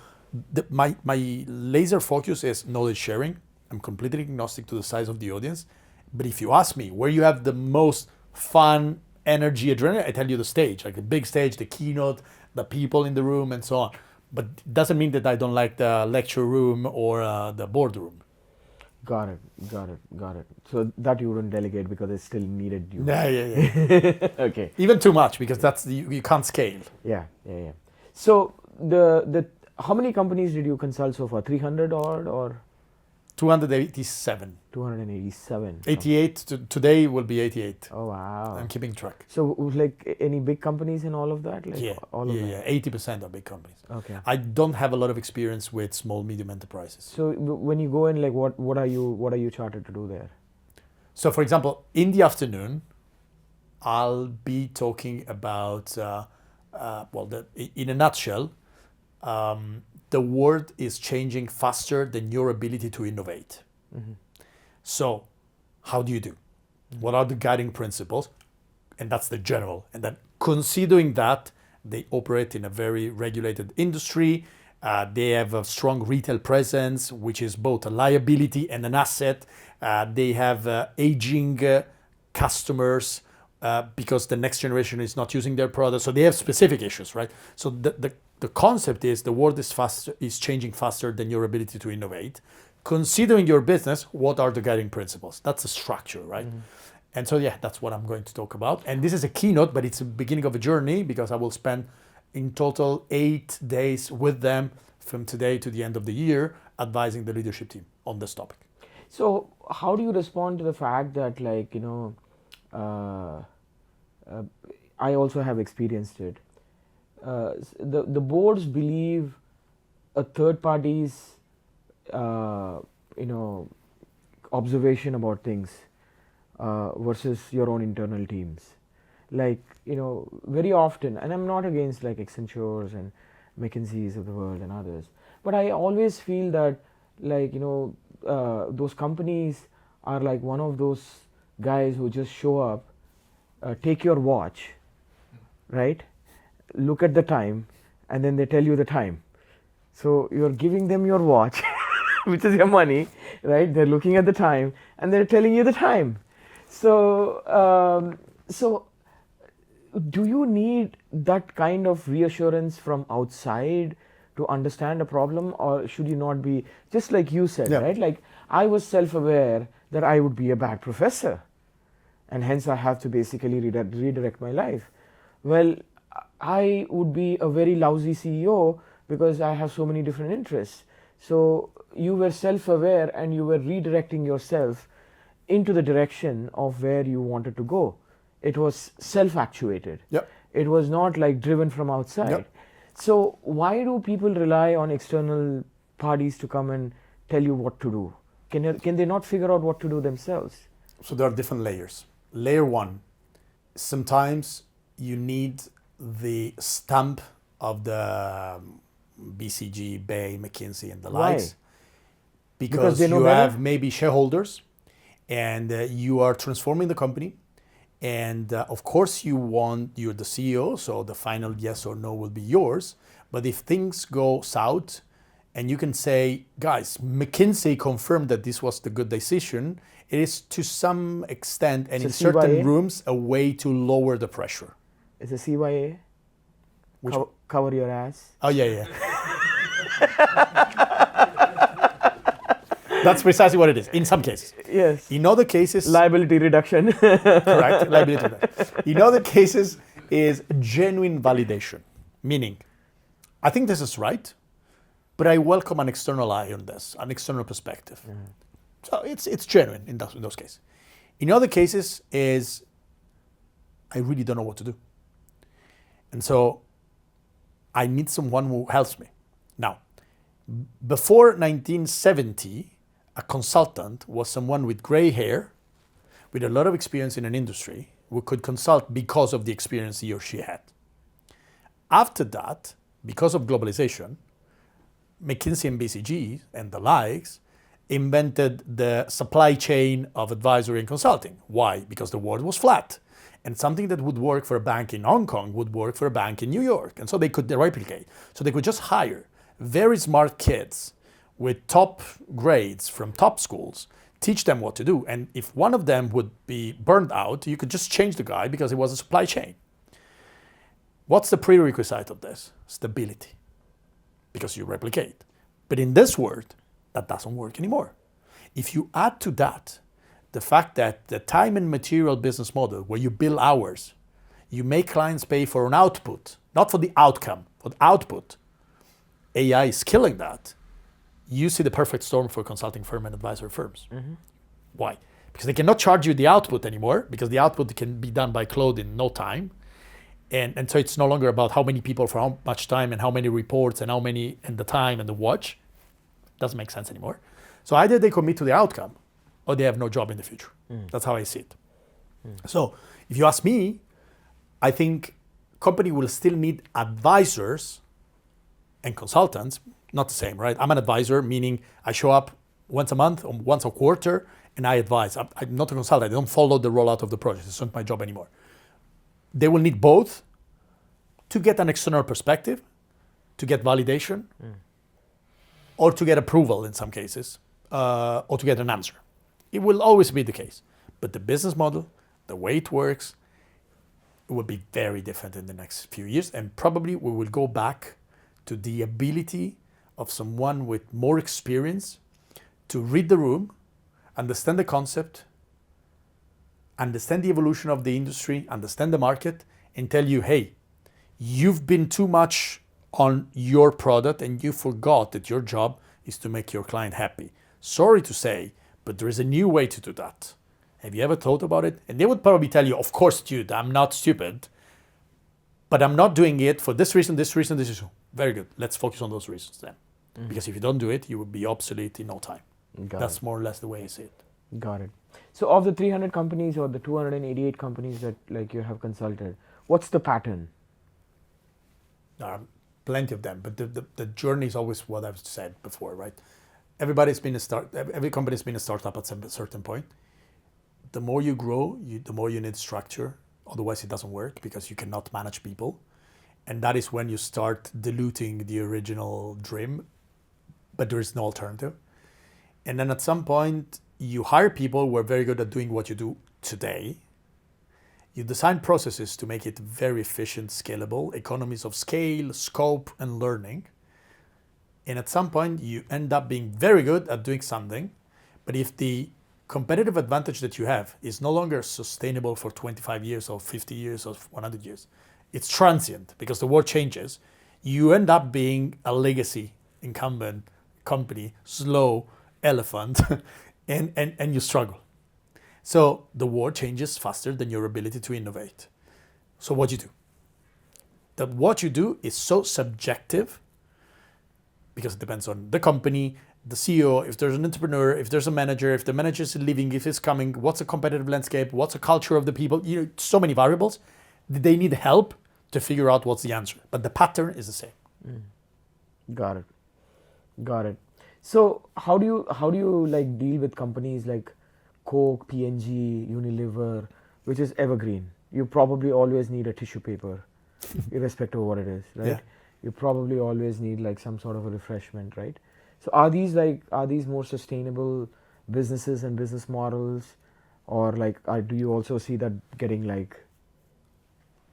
S1: my laser focus is knowledge sharing. I'm completely agnostic to the size of the audience. But if you ask me where you have the most fun, energy, adrenaline, I tell you the stage, like the big stage, the keynote, the people in the room and so on. But it doesn't mean that I don't like the lecture room or the boardroom.
S3: Got it. So that you wouldn't delegate because it still needed you.
S1: Yeah.
S3: Okay.
S1: Even too much because that's you can't scale.
S3: Yeah. So the how many companies did you consult so far? 300 or
S1: 287.
S3: 287.
S1: 88. Today will be 88.
S3: Oh wow.
S1: I'm keeping track.
S3: So like any big companies in all of that? Like all of them?
S1: 80% are big companies.
S3: Okay.
S1: I don't have a lot of experience with small, medium enterprises.
S3: So when you go in, like what are you chartered to do there?
S1: So for example, in the afternoon, I'll be talking about, in a nutshell, the world is changing faster than your ability to innovate. Mm-hmm. So how do you do? Mm-hmm. What are the guiding principles? And that's the general. And then considering that, They operate in a very regulated industry. They have a strong retail presence, which is both a liability and an asset. They have aging customers because the next generation is not using their product. So they have specific issues, right? So the concept is the world is changing faster than your ability to innovate. Considering your business, what are the guiding principles? That's the structure, right? And so, yeah, that's what I'm going to talk about. And this is a keynote, but it's the beginning of a journey because I will spend in total 8 days with them from today to the end of the year, advising the leadership team on this topic.
S3: So how do you respond to the fact that, like, I also have experienced it. The boards believe a third party's, observation about things versus your own internal teams. Like, very often, and I'm not against like Accenture's and McKinsey's of the world and others, but I always feel that, like, those companies are like one of those guys who just show up, take your watch, right? Look at the time, and then they tell you the time. So you're giving them your watch, which is your money, right? They're looking at the time and they're telling you the time. So, do you need that kind of reassurance from outside to understand a problem, or should you not be, just like you said, right? Like, I was self-aware that I would be a bad professor, and hence I have to basically redirect my life. Well, I would be a very lousy CEO because I have so many different interests. So you were self-aware and you were redirecting yourself into the direction of where you wanted to go. It was self-actuated.
S1: Yep.
S3: It was not like driven from outside.
S1: Yep.
S3: So why do people rely on external parties to come and tell you what to do? Can they not figure out what to do themselves?
S1: So there are different layers. Layer one, sometimes you need the stamp of the BCG, Bay, McKinsey, and the likes. Because
S3: they know
S1: you
S3: better?
S1: have maybe shareholders and you are transforming the company. And of course, you're the CEO, so the final yes or no will be yours. But if things go south and you can say, guys, McKinsey confirmed that this was the good decision, it is to some extent and in certain rooms a way to lower the pressure.
S3: It's a CYA? Cover your ass?
S1: Oh, yeah. That's precisely what it is, in some cases.
S3: Yes.
S1: In other cases...
S3: Liability reduction.
S1: Correct, liability reduction. In other cases is genuine validation, meaning, I think this is right, but I welcome an external eye on this, an external perspective. So it's genuine in those cases. In other cases is, I really don't know what to do. And so I need someone who helps me. Now, before 1970, a consultant was someone with gray hair, with a lot of experience in an industry, who could consult because of the experience he or she had. After that, because of globalization, McKinsey and BCG and the likes invented the supply chain of advisory and consulting. Why? Because the world was flat. And something that would work for a bank in Hong Kong would work for a bank in New York. And so they could replicate. So they could just hire very smart kids with top grades from top schools, teach them what to do. And if one of them would be burned out, you could just change the guy because it was a supply chain. What's the prerequisite of this? Stability. Because you replicate. But in this world, that doesn't work anymore. If you add to that the fact that the time and material business model where you bill hours, you make clients pay for an output, not for the outcome, for the output. AI is killing that. You see the perfect storm for consulting firm and advisory firms. Why? Because they cannot charge you the output anymore, because the output can be done by Claude in no time. And so it's no longer about how many people for how much time and how many reports and how many and the time and the watch. Doesn't make sense anymore. So either they commit to the outcome or they have no job in the future. That's how I see it. So if you ask me, I think company will still need advisors and consultants. Not the same, right? I'm an advisor, meaning I show up once a month or once a quarter and I advise. I'm not a consultant. I don't follow the rollout of the project. It's not my job anymore. They will need both to get an external perspective, to get validation, or to get approval in some cases, or to get an answer. It will always be the case. But the business model, the way it works, it will be very different in the next few years. And probably we will go back to the ability of someone with more experience to read the room, understand the concept, understand the evolution of the industry, understand the market, and tell you, hey, you've been too much on your product and you forgot that your job is to make your client happy. Sorry to say, but there is a new way to do that. Have you ever thought about it? And they would probably tell you, of course, dude, I'm not stupid, but I'm not doing it for this reason, this reason, this reason. Very good. Let's focus on those reasons then. Because if you don't do it, you will be obsolete in no time. That's more or less the way I see it.
S3: Got it. So of the 300 companies or the 288 companies that like you have consulted, what's the pattern?
S1: There are plenty of them, but the journey is always what I've said before, right? Every company's been a startup at some certain point. The more you grow, the more you need structure. Otherwise, it doesn't work because you cannot manage people. And that is when you start diluting the original dream, but there is no alternative. And then at some point, you hire people who are very good at doing what you do today. You design processes to make it very efficient, scalable, economies of scale, scope, and learning. And at some point, you end up being very good at doing something. But if the competitive advantage that you have is no longer sustainable for 25 years or 50 years or 100 years, it's transient because the world changes. You end up being a legacy incumbent company, slow elephant, and you struggle. So the world changes faster than your ability to innovate. So what you do? What you do is so subjective because it depends on the company, the CEO, if there's an entrepreneur, if there's a manager, if the manager is leaving, if he's coming, what's the competitive landscape, what's the culture of the people, so many variables. They need help to figure out what's the answer. But the pattern is the same.
S3: Got it. So how do you like deal with companies like Coke, P&G, Unilever, which is evergreen? You probably always need a tissue paper, irrespective of what it is, right?
S1: Yeah.
S3: You probably always need like some sort of a refreshment, right? So are these more sustainable businesses and business models, or like do you also see that getting like?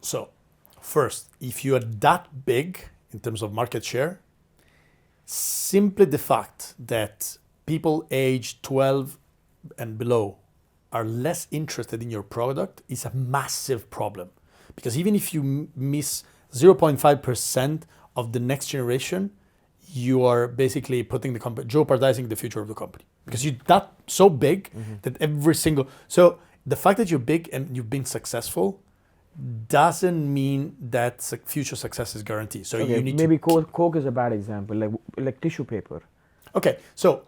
S1: So, first, if you are that big in terms of market share, simply the fact that people aged 12 and below are less interested in your product is a massive problem. Because even if you miss 0.5% of the next generation, you are basically putting the company, jeopardizing the future of the company. Because you're that so big that so the fact that you're big and you've been successful doesn't mean that future success is guaranteed. So
S3: okay,
S1: you need
S3: maybe Coke is a bad example, like tissue paper.
S1: Okay, so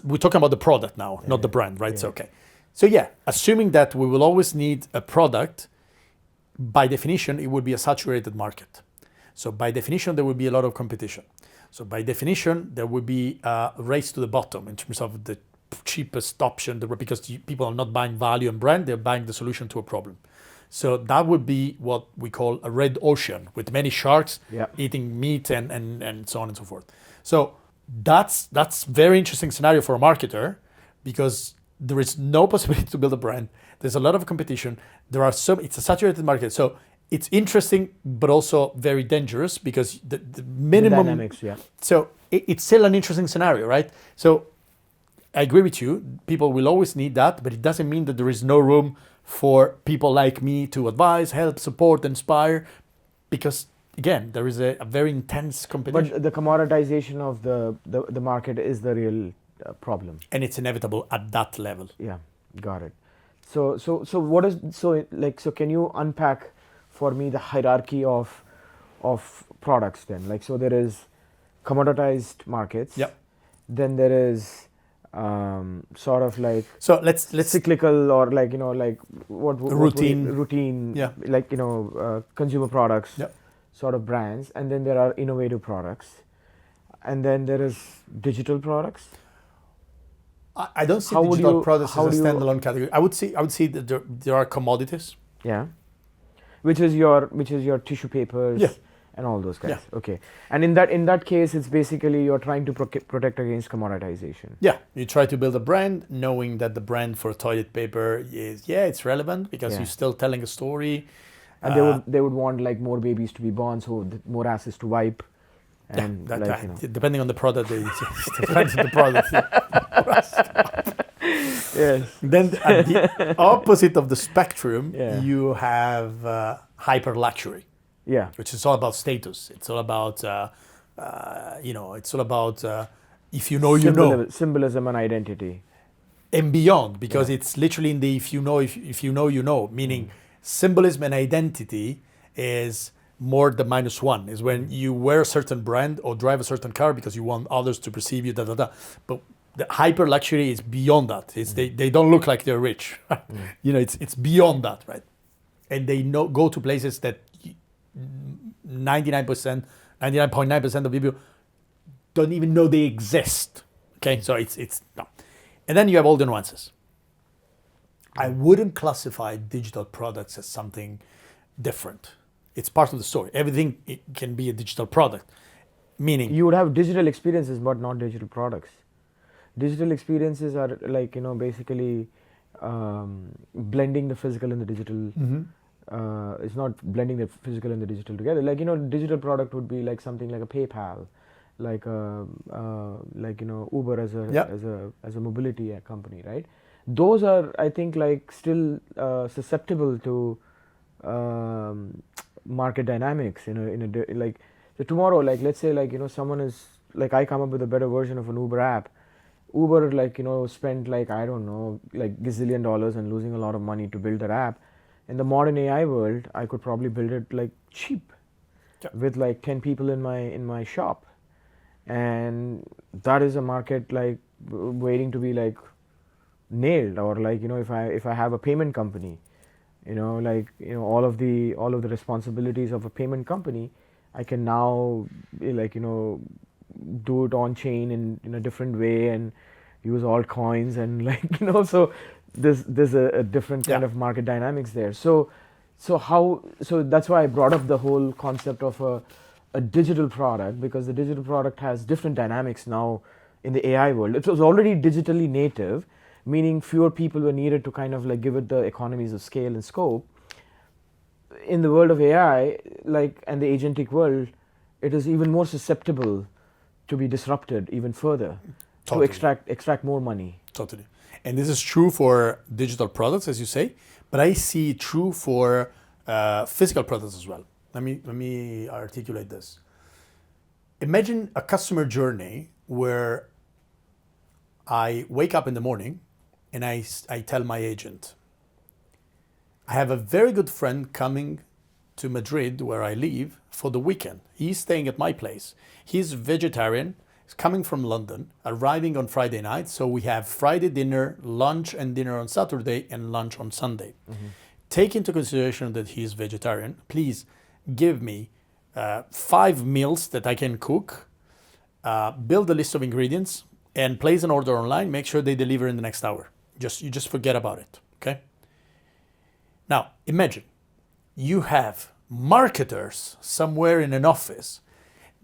S1: we're talking about the product now, not the brand, right? So assuming that we will always need a product, by definition, it would be a saturated market. So by definition, there will be a lot of competition. So by definition, there will be a race to the bottom in terms of the cheapest option, because people are not buying value and brand, they're buying the solution to a problem. So that would be what we call a red ocean with many sharks eating meat and so on and so forth. So that's very interesting scenario for a marketer because there is no possibility to build a brand. There's a lot of competition. It's a saturated market. So it's interesting, but also very dangerous because the minimum
S3: the dynamics,
S1: So it's still an interesting scenario, right? So I agree with you. People will always need that, but it doesn't mean that there is no room for people like me to advise, help, support, inspire, because again, there is a very intense competition.
S3: But the commoditization of the market is the real problem,
S1: and it's inevitable at that level.
S3: Yeah, got it. So can you unpack for me the hierarchy of products then? Like, so there is commoditized markets.
S1: Yep.
S3: Then there is sort of like
S1: let's
S3: cyclical or like what
S1: routine.
S3: Yeah. Like consumer products.
S1: Yep.
S3: Sort of brands, and then there are innovative products, and then there is digital products.
S1: I don't see digital products as a standalone category. I would see that there are commodities.
S3: Yeah. which is your tissue papers.
S4: Yeah.
S3: And all those guys.
S4: Yeah.
S3: Okay. And in that case, it's basically you're trying to protect against commoditization.
S4: Yeah, you try to build a brand knowing that the brand for toilet paper is, it's relevant because
S3: Yeah.
S4: you're still telling a story.
S3: And they would want like more babies to be born, so more asses to wipe. And
S4: Depending on the product, it depends on the product.
S3: Yes.
S4: Then at the opposite of the spectrum,
S3: Yeah.
S4: you have hyper luxury,
S3: Yeah.
S4: which is all about status. It's all about, it's all about if you know, you know.
S3: Symbolism and identity.
S4: And beyond, because it's literally in the if you know, you know, meaning symbolism and identity is more the -1, is when you wear a certain brand or drive a certain car because you want others to perceive you, But the hyper luxury is beyond that. It's they don't look like they're rich. It's beyond that, right? And they go to places that 99.9% of people don't even know they exist. Okay, so it's no. And then you have all the nuances. I wouldn't classify digital products as something different. It's part of the story. Everything it can be a digital product, meaning
S3: You would have digital experiences, but not digital products. Digital experiences are like basically blending the physical and the digital. It's not blending the physical and the digital together. Like digital product would be like something like a PayPal, like Uber as a mobility company, right? Those are, I think, like still susceptible to market dynamics. So tomorrow, like let's say, like someone is like I come up with a better version of an Uber app. Uber spent like I don't know like gazillion dollars and losing a lot of money to build that app. In the modern AI world, I could probably build it like cheap, with like 10 people in my shop, and that is a market like waiting to be like nailed. Or like if I have a payment company, all of the responsibilities of a payment company, I can now do it on chain in a different way and use altcoins and so there's a different kind of market dynamics there. So that's why I brought up the whole concept of a digital product, because the digital product has different dynamics now in the AI world. It was already digitally native, meaning fewer people were needed to kind of like give it the economies of scale and scope. In the world of AI, and the agentic world, it is even more susceptible to be disrupted even further, to extract more money.
S4: Totally. And this is true for digital products, as you say, but I see it true for physical products as well. Let me articulate this. Imagine a customer journey where I wake up in the morning and I tell my agent, I have a very good friend coming to Madrid, where I live, for the weekend. He's staying at my place. He's vegetarian. He's coming from London, arriving on Friday night. So we have Friday dinner, lunch and dinner on Saturday, and lunch on Sunday. Take into consideration that he's vegetarian. Please give me 5 meals that I can cook, build a list of ingredients, and place an order online. Make sure they deliver in the next hour. You just forget about it, okay? Now, imagine you have marketers somewhere in an office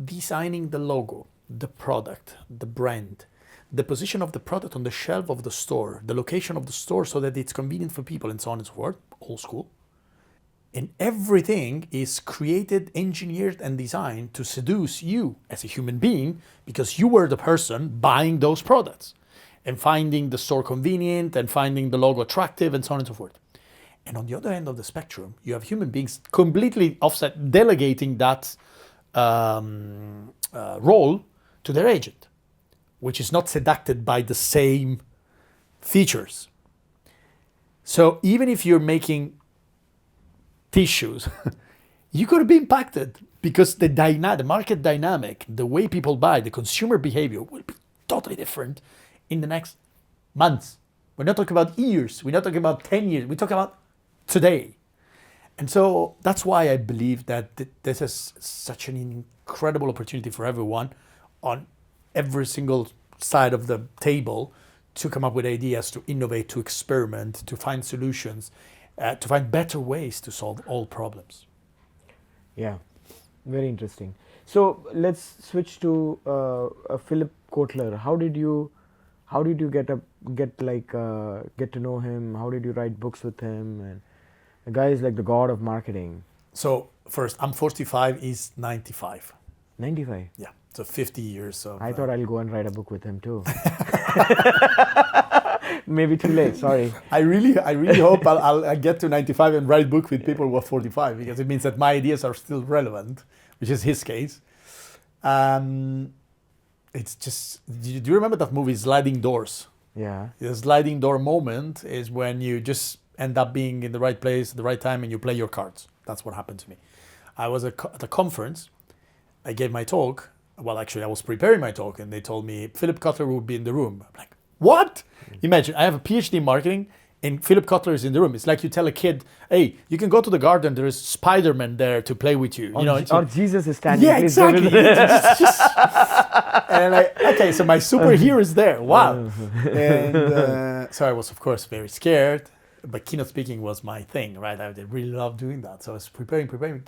S4: designing the logo, the product, the brand, the position of the product on the shelf of the store, the location of the store so that it's convenient for people, and so on and so forth, old school. And everything is created, engineered, and designed to seduce you as a human being, because you were the person buying those products and finding the store convenient and finding the logo attractive and so on and so forth. And on the other end of the spectrum, you have human beings completely offset, delegating that role to their agent, which is not seducted by the same features. So even if you're making tissues, you could be impacted, because the market dynamic, the way people buy, the consumer behavior will be totally different in the next months. We're not talking about years. We're not talking about 10 years. We're talking about today. And so that's why I believe that this is such an incredible opportunity for everyone on every single side of the table to come up with ideas, to innovate, to experiment, to find solutions.
S1: to find better ways to solve all problems.
S3: Yeah, very interesting. So let's switch to Philip Kotler. How did you get to know him? How did you write books with him? And the guy is like the god of marketing.
S1: So first, I'm 45, he's 95.
S3: 95.
S1: Yeah, so 50 years of...
S3: I thought I'll go and write a book with him too. Maybe too late, sorry.
S1: I really hope I'll get to 95 and write a book with people who are 45, because it means that my ideas are still relevant, which is his case. It's just, do you remember that movie Sliding Doors?
S3: Yeah.
S1: The sliding door moment is when you just end up being in the right place at the right time and you play your cards. That's what happened to me. I was at a conference. I gave my talk. Well, actually, I was preparing my talk, and they told me Philip Kotler would be in the room. I'm like, what? Imagine, I have a PhD in marketing, and Philip Kotler is in the room. It's like you tell a kid, hey, you can go to the garden, there is Spider-Man there to play with you.
S3: Or Jesus is standing.
S1: Yeah, exactly. And okay, so my superhero is there. Wow. And so I was, of course, very scared. But keynote speaking was my thing, right? I really love doing that. So I was preparing,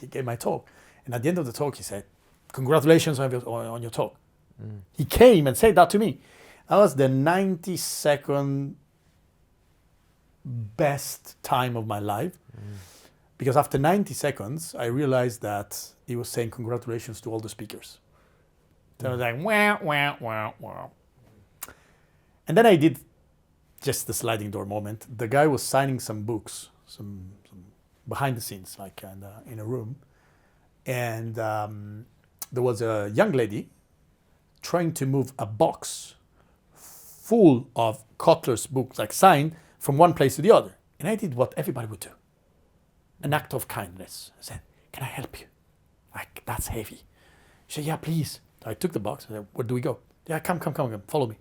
S1: gave my talk. And at the end of the talk, he said, congratulations on your talk. He came and said that to me. That was the 92nd best time of my life. Because after 90 seconds, I realized that he was saying congratulations to all the speakers. So I was like, wah, wah, wah, wah. And then I did just the sliding door moment. The guy was signing some books, some behind the scenes, like in a room. And there was a young lady trying to move a box full of Kotler's books, like signed, from one place to the other. And I did what everybody would do. An act of kindness. I said, can I help you? Like, that's heavy. She said, yeah, please. I took the box. I said, where do we go? Yeah, come, follow me.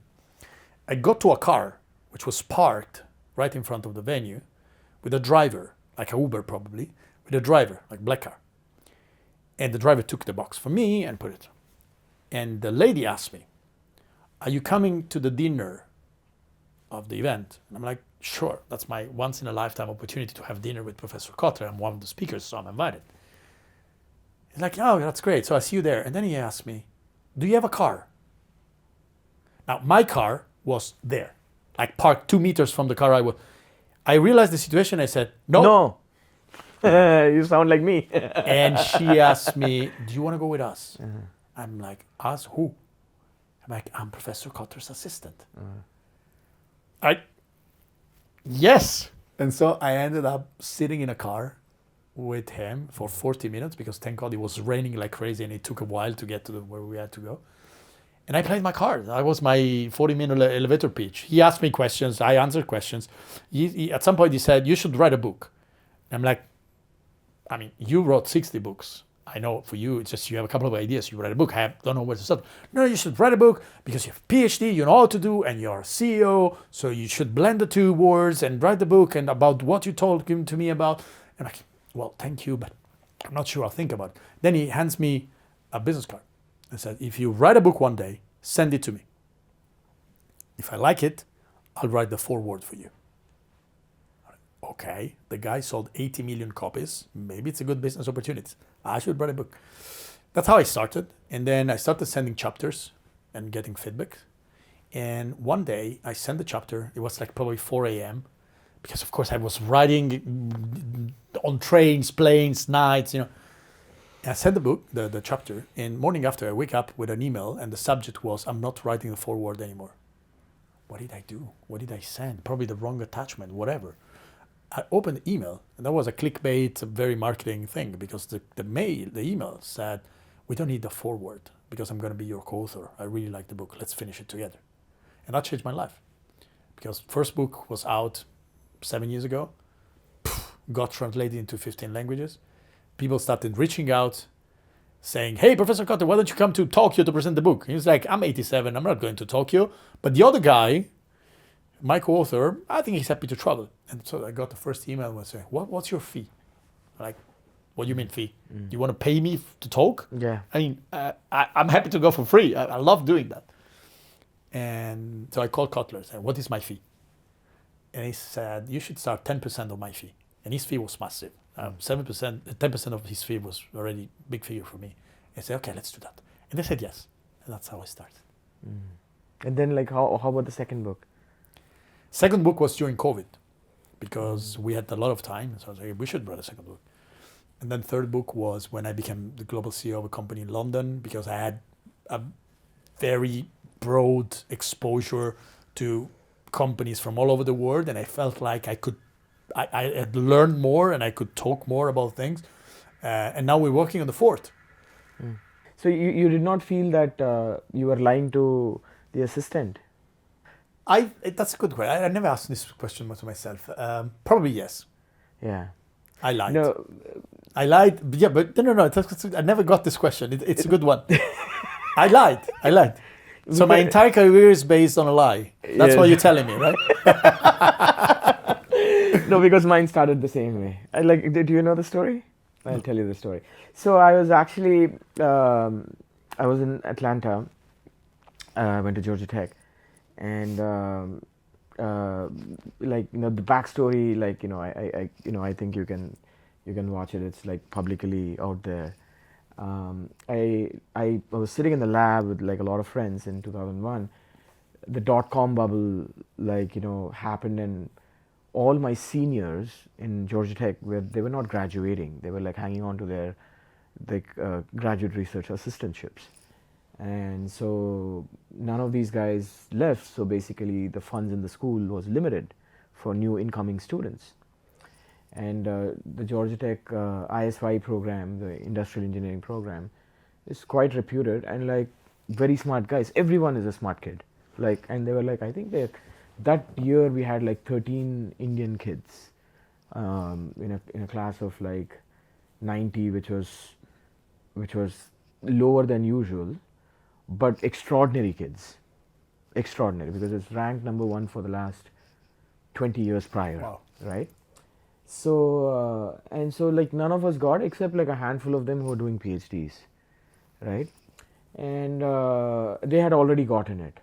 S1: I got to a car, which was parked right in front of the venue, with a driver, like a Uber probably, with a driver, like black car. And the driver took the box from me and put it. And the lady asked me, are you coming to the dinner of the event? And I'm like, sure, that's my once in a lifetime opportunity to have dinner with Professor Kotler. I'm one of the speakers, so I'm invited. He's like, oh, that's great. So I see you there. And then he asked me, do you have a car? Now, my car was there, like parked 2 meters from the car I was. I realized the situation. I said, no.
S3: You sound like me.
S1: And she asked me, do you want to go with us? I'm like, us? Who? I'm like, I'm Professor Kotler's assistant. Yes. And so I ended up sitting in a car with him for 40 minutes because thank God it was raining like crazy and it took a while to get to where we had to go. And I played my card. That was my 40-minute elevator pitch. He asked me questions. I answered questions. He, at some point, he said, you should write a book. I'm like, I mean, you wrote 60 books. I know for you, it's just you have a couple of ideas. You write a book. I don't know where to start. No, you should write a book because you have a PhD, you know what to do, and you're a CEO. So you should blend the two words and write the book and about what you told him to me about. And I'm like, well, thank you, but I'm not sure I'll think about it. Then he hands me a business card and said, if you write a book one day, send it to me. If I like it, I'll write the foreword for you. Okay, the guy sold 80 million copies. Maybe it's a good business opportunity. I should write a book. That's how I started. And then I started sending chapters and getting feedback. And one day I sent the chapter. It was like probably 4 a.m. because of course I was writing on trains, planes, nights, you know. And I sent the book, the chapter, and morning after I wake up with an email and the subject was, I'm not writing the foreword anymore. What did I do? What did I send? Probably the wrong attachment, whatever. I opened the email, and that was a clickbait, a very marketing thing, because the email said, we don't need the foreword, because I'm going to be your co-author. I really like the book. Let's finish it together. And that changed my life. Because first book was out 7 years ago, got translated into 15 languages. People started reaching out, saying, hey, Professor Kotler, why don't you come to Tokyo to present the book? He's like, I'm 87, I'm not going to Tokyo. But the other guy, my co-author, I think he's happy to travel. And so I got the first email and saying, what's your fee? Like, what do you mean fee? Do you want to pay me to talk?
S3: Yeah.
S1: I mean, I'm happy to go for free. I love doing that. And so I called Kotler and said, what is my fee? And he said, you should start 10% of my fee. and his fee was massive. 7%, 10% of his fee was already big figure for me. I said, okay, let's do that. And they said yes. And that's how I started.
S3: And then like how about the second book?
S1: Second book was during COVID because we had a lot of time. So I was like, we should write a second book. And then third book was when I became the global CEO of a company in London because I had a very broad exposure to companies from all over the world. And I felt like I had learned more and I could talk more about things. And now we're working on the fourth.
S3: So you did not feel that you were lying to the assistant?
S1: That's a good question. I never asked this question to myself. Probably yes.
S3: Yeah.
S1: I lied.
S3: No.
S1: I lied. Yeah, but no. I never got this question. It's a good one. I lied. So my entire career is based on a lie. That's what you're telling me, right?
S3: No, because mine started the same way. Do you know the story? I'll tell you the story. So I was actually, I was in Atlanta. I went to Georgia Tech, and the backstory, I think you can watch it. It's like publicly out there. I was sitting in the lab with like a lot of friends in 2001. The .com bubble happened, and all my seniors in Georgia Tech they were not graduating. They were like hanging on to their graduate research assistantships. And so none of these guys left. So basically the funds in the school was limited for new incoming students. And the Georgia Tech ISY program, the industrial engineering program, is quite reputed and like very smart guys. Everyone is a smart kid. And they were like, I think that year we had like 13 Indian kids in a class of like 90, which was lower than usual, but extraordinary kids. Extraordinary, because it's ranked number one for the last 20 years prior.
S1: Wow.
S3: Right? So, like none of us got, except like a handful of them who were doing PhDs, right? And they had already gotten it.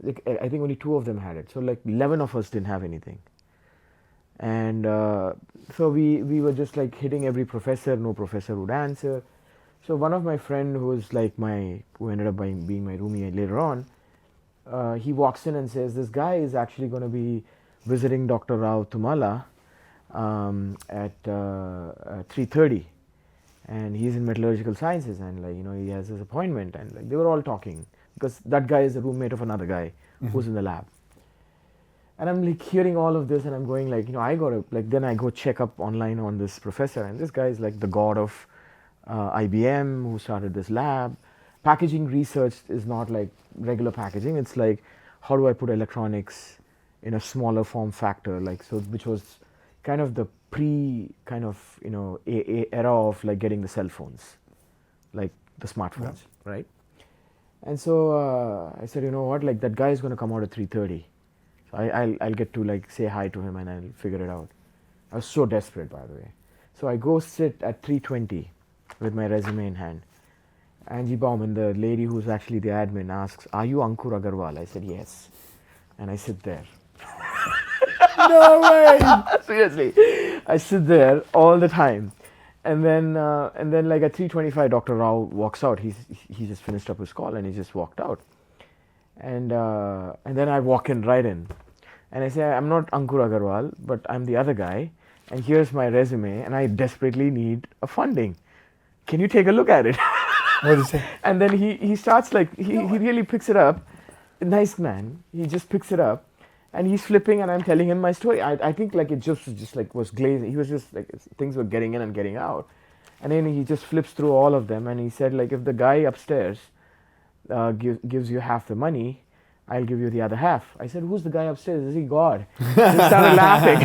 S3: Like, I think only 2 of them had it. So like 11 of us didn't have anything. And so we were just like hitting every professor, no professor would answer. So one of my friend who ended up being my roomie later on, he walks in and says, this guy is actually going to be visiting Dr. Rao Tumala at 3:30, and he's in metallurgical sciences, and he has his appointment, and they were all talking because that guy is a roommate of another guy who's in the lab. And I'm like hearing all of this, and I'm going I gotta then I go check up online on this professor, and this guy is like the god of IBM who started this lab. Packaging research is not like regular packaging. It's like, how do I put electronics in a smaller form factor, which was kind of the era of like getting the cell phones, like the smartphones, right? And so I said, you know what, like that guy is going to come out at 3:30. So I'll get to like say hi to him and I'll figure it out. I was so desperate, by the way. So I go sit at 3:20 with my resume in hand. Angie Bauman, the lady who's actually the admin, asks, "Are you Ankur Agarwal?" I said, "Yes." And I sit there.
S1: No way!
S3: Seriously. I sit there all the time. And then like at 3:25, Dr. Rao walks out. He just finished up his call and he just walked out. And then I walk right in. And I say, "I'm not Ankur Agarwal, but I'm the other guy. And here's my resume, and I desperately need a funding. Can you take a look at it?"
S1: What did he say?
S3: And then he starts like, he really picks it up. Nice man. He just picks it up. And he's flipping, and I'm telling him my story. I think like it just like was glazing. He was just like, things were getting in and getting out. And then he just flips through all of them, and he said, like, if the guy upstairs gives you half the money, I'll give you the other half. I said, "Who's the guy upstairs? Is he God?" He started laughing.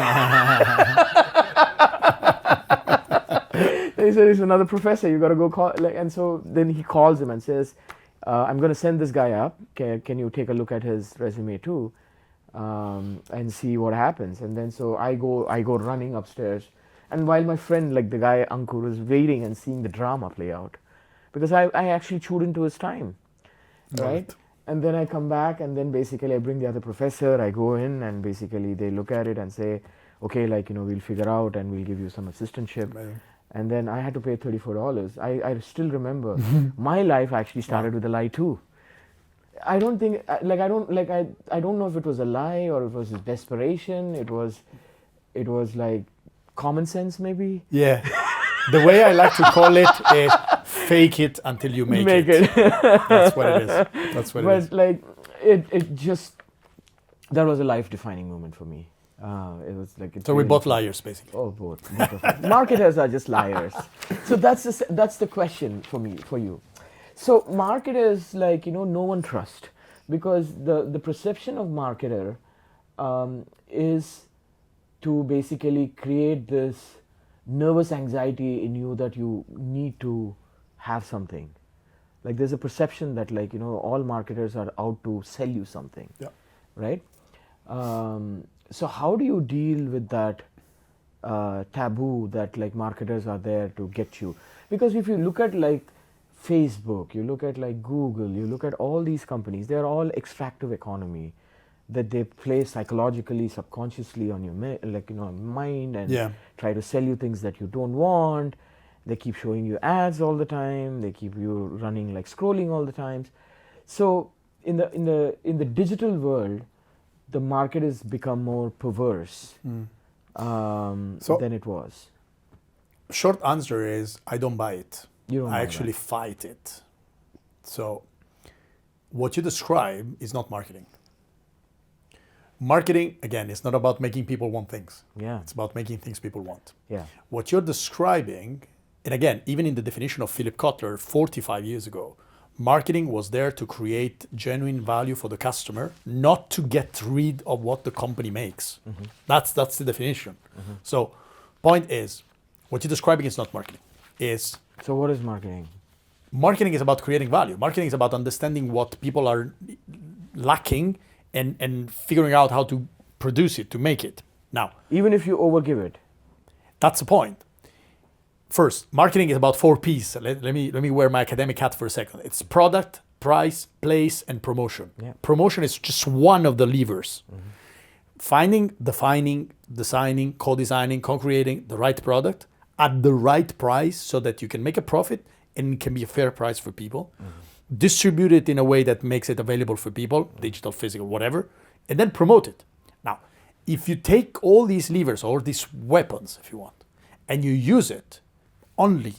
S3: He said, "It's another professor. You got to go call." And so then he calls him and says, "I'm going to send this guy up. Can you take a look at his resume too, and see what happens?" And then so I go running upstairs, and while my friend, like the guy Ankur, was waiting and seeing the drama play out, because I actually chewed into his time, right? And then I come back, and then basically I bring the other professor. I go in, and basically they look at it and say, okay, like, we'll figure out and we'll give you some assistantship.
S4: Amazing.
S3: And then I had to pay $34. I still remember my life actually started with a lie too. I don't think, I don't know if it was a lie or it was desperation. It was like common sense maybe.
S4: Yeah. The way I like to call it is fake it until you make it. That's what it is. That's what it is.
S3: But like, it just, that was a life-defining moment for me. It was like.
S4: So we're both liars, basically.
S3: Oh, both of us. Marketers are just liars. So that's the question for you. So marketers, like, no one trusts, because the perception of marketer is to basically create this nervous anxiety in you that you need to have something. Like, there's a perception that, like, all marketers are out to sell you something.
S4: Yeah.
S3: Right? So how do you deal with that taboo that, like, marketers are there to get you? Because if you look at, like, Facebook, you look at, like, Google, you look at all these companies, they're all extractive economy, that they play psychologically, subconsciously on your mind, and try to sell you things that you don't want. They keep showing you ads all the time. They keep you running, like, scrolling all the times. So in the digital world, the market has become more perverse than it was.
S4: Short answer is I don't buy it.
S3: You don't
S4: I
S3: buy
S4: actually
S3: that.
S4: fight it. So what you describe is not marketing. Marketing, again, is not about making people want things.
S3: Yeah.
S4: It's about making things people want.
S3: Yeah.
S4: What you're describing, and again, even in the definition of Philip Kotler 45 years ago, marketing was there to create genuine value for the customer, not to get rid of what the company makes.
S3: Mm-hmm.
S4: That's the definition. Mm-hmm. So point is, what you're describing is not marketing.
S3: So what is marketing?
S4: Marketing is about creating value. Marketing is about understanding what people are lacking and figuring out how to produce it, to make it. Now,
S3: Even if you overgive it.
S4: that's the point. First, marketing is about 4 P's. Let me wear my academic hat for a second. It's product, price, place, and promotion.
S3: Yeah.
S4: Promotion is just one of the levers. Mm-hmm. Finding, defining, designing, co-designing, co-creating the right product at the right price so that you can make a profit and it can be a fair price for people. Mm-hmm. Distribute it in a way that makes it available for people, digital, physical, whatever, and then promote it. Now, if you take all these levers or these weapons, if you want, and you use it only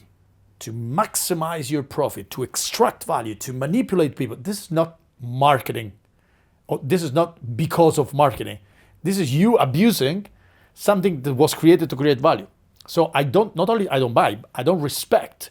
S4: to maximize your profit, to extract value, to manipulate people, this is not marketing. This is not because of marketing. This is you abusing something that was created to create value. So I don't buy, I don't respect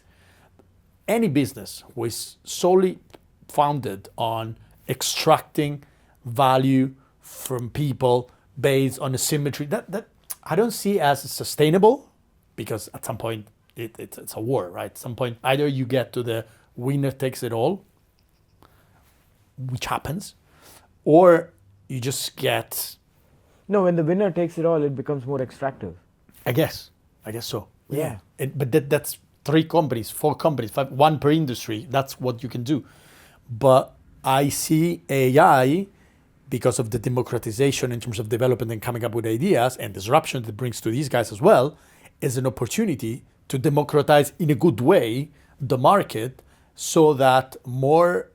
S4: any business who is solely founded on extracting value from people based on a symmetry. That I don't see as sustainable, because at some point it's a war, right? At some point either you get to the winner takes it all, which happens, or you just get...
S3: No, when the winner takes it all, it becomes more extractive.
S4: I guess so.
S3: Yeah.
S4: But that's 3 companies, 4 companies, 5, 1 per industry. That's what you can do. But I see AI, because of the democratization in terms of development and coming up with ideas and disruption that it brings to these guys as well, as an opportunity to democratize in a good way the market, so that more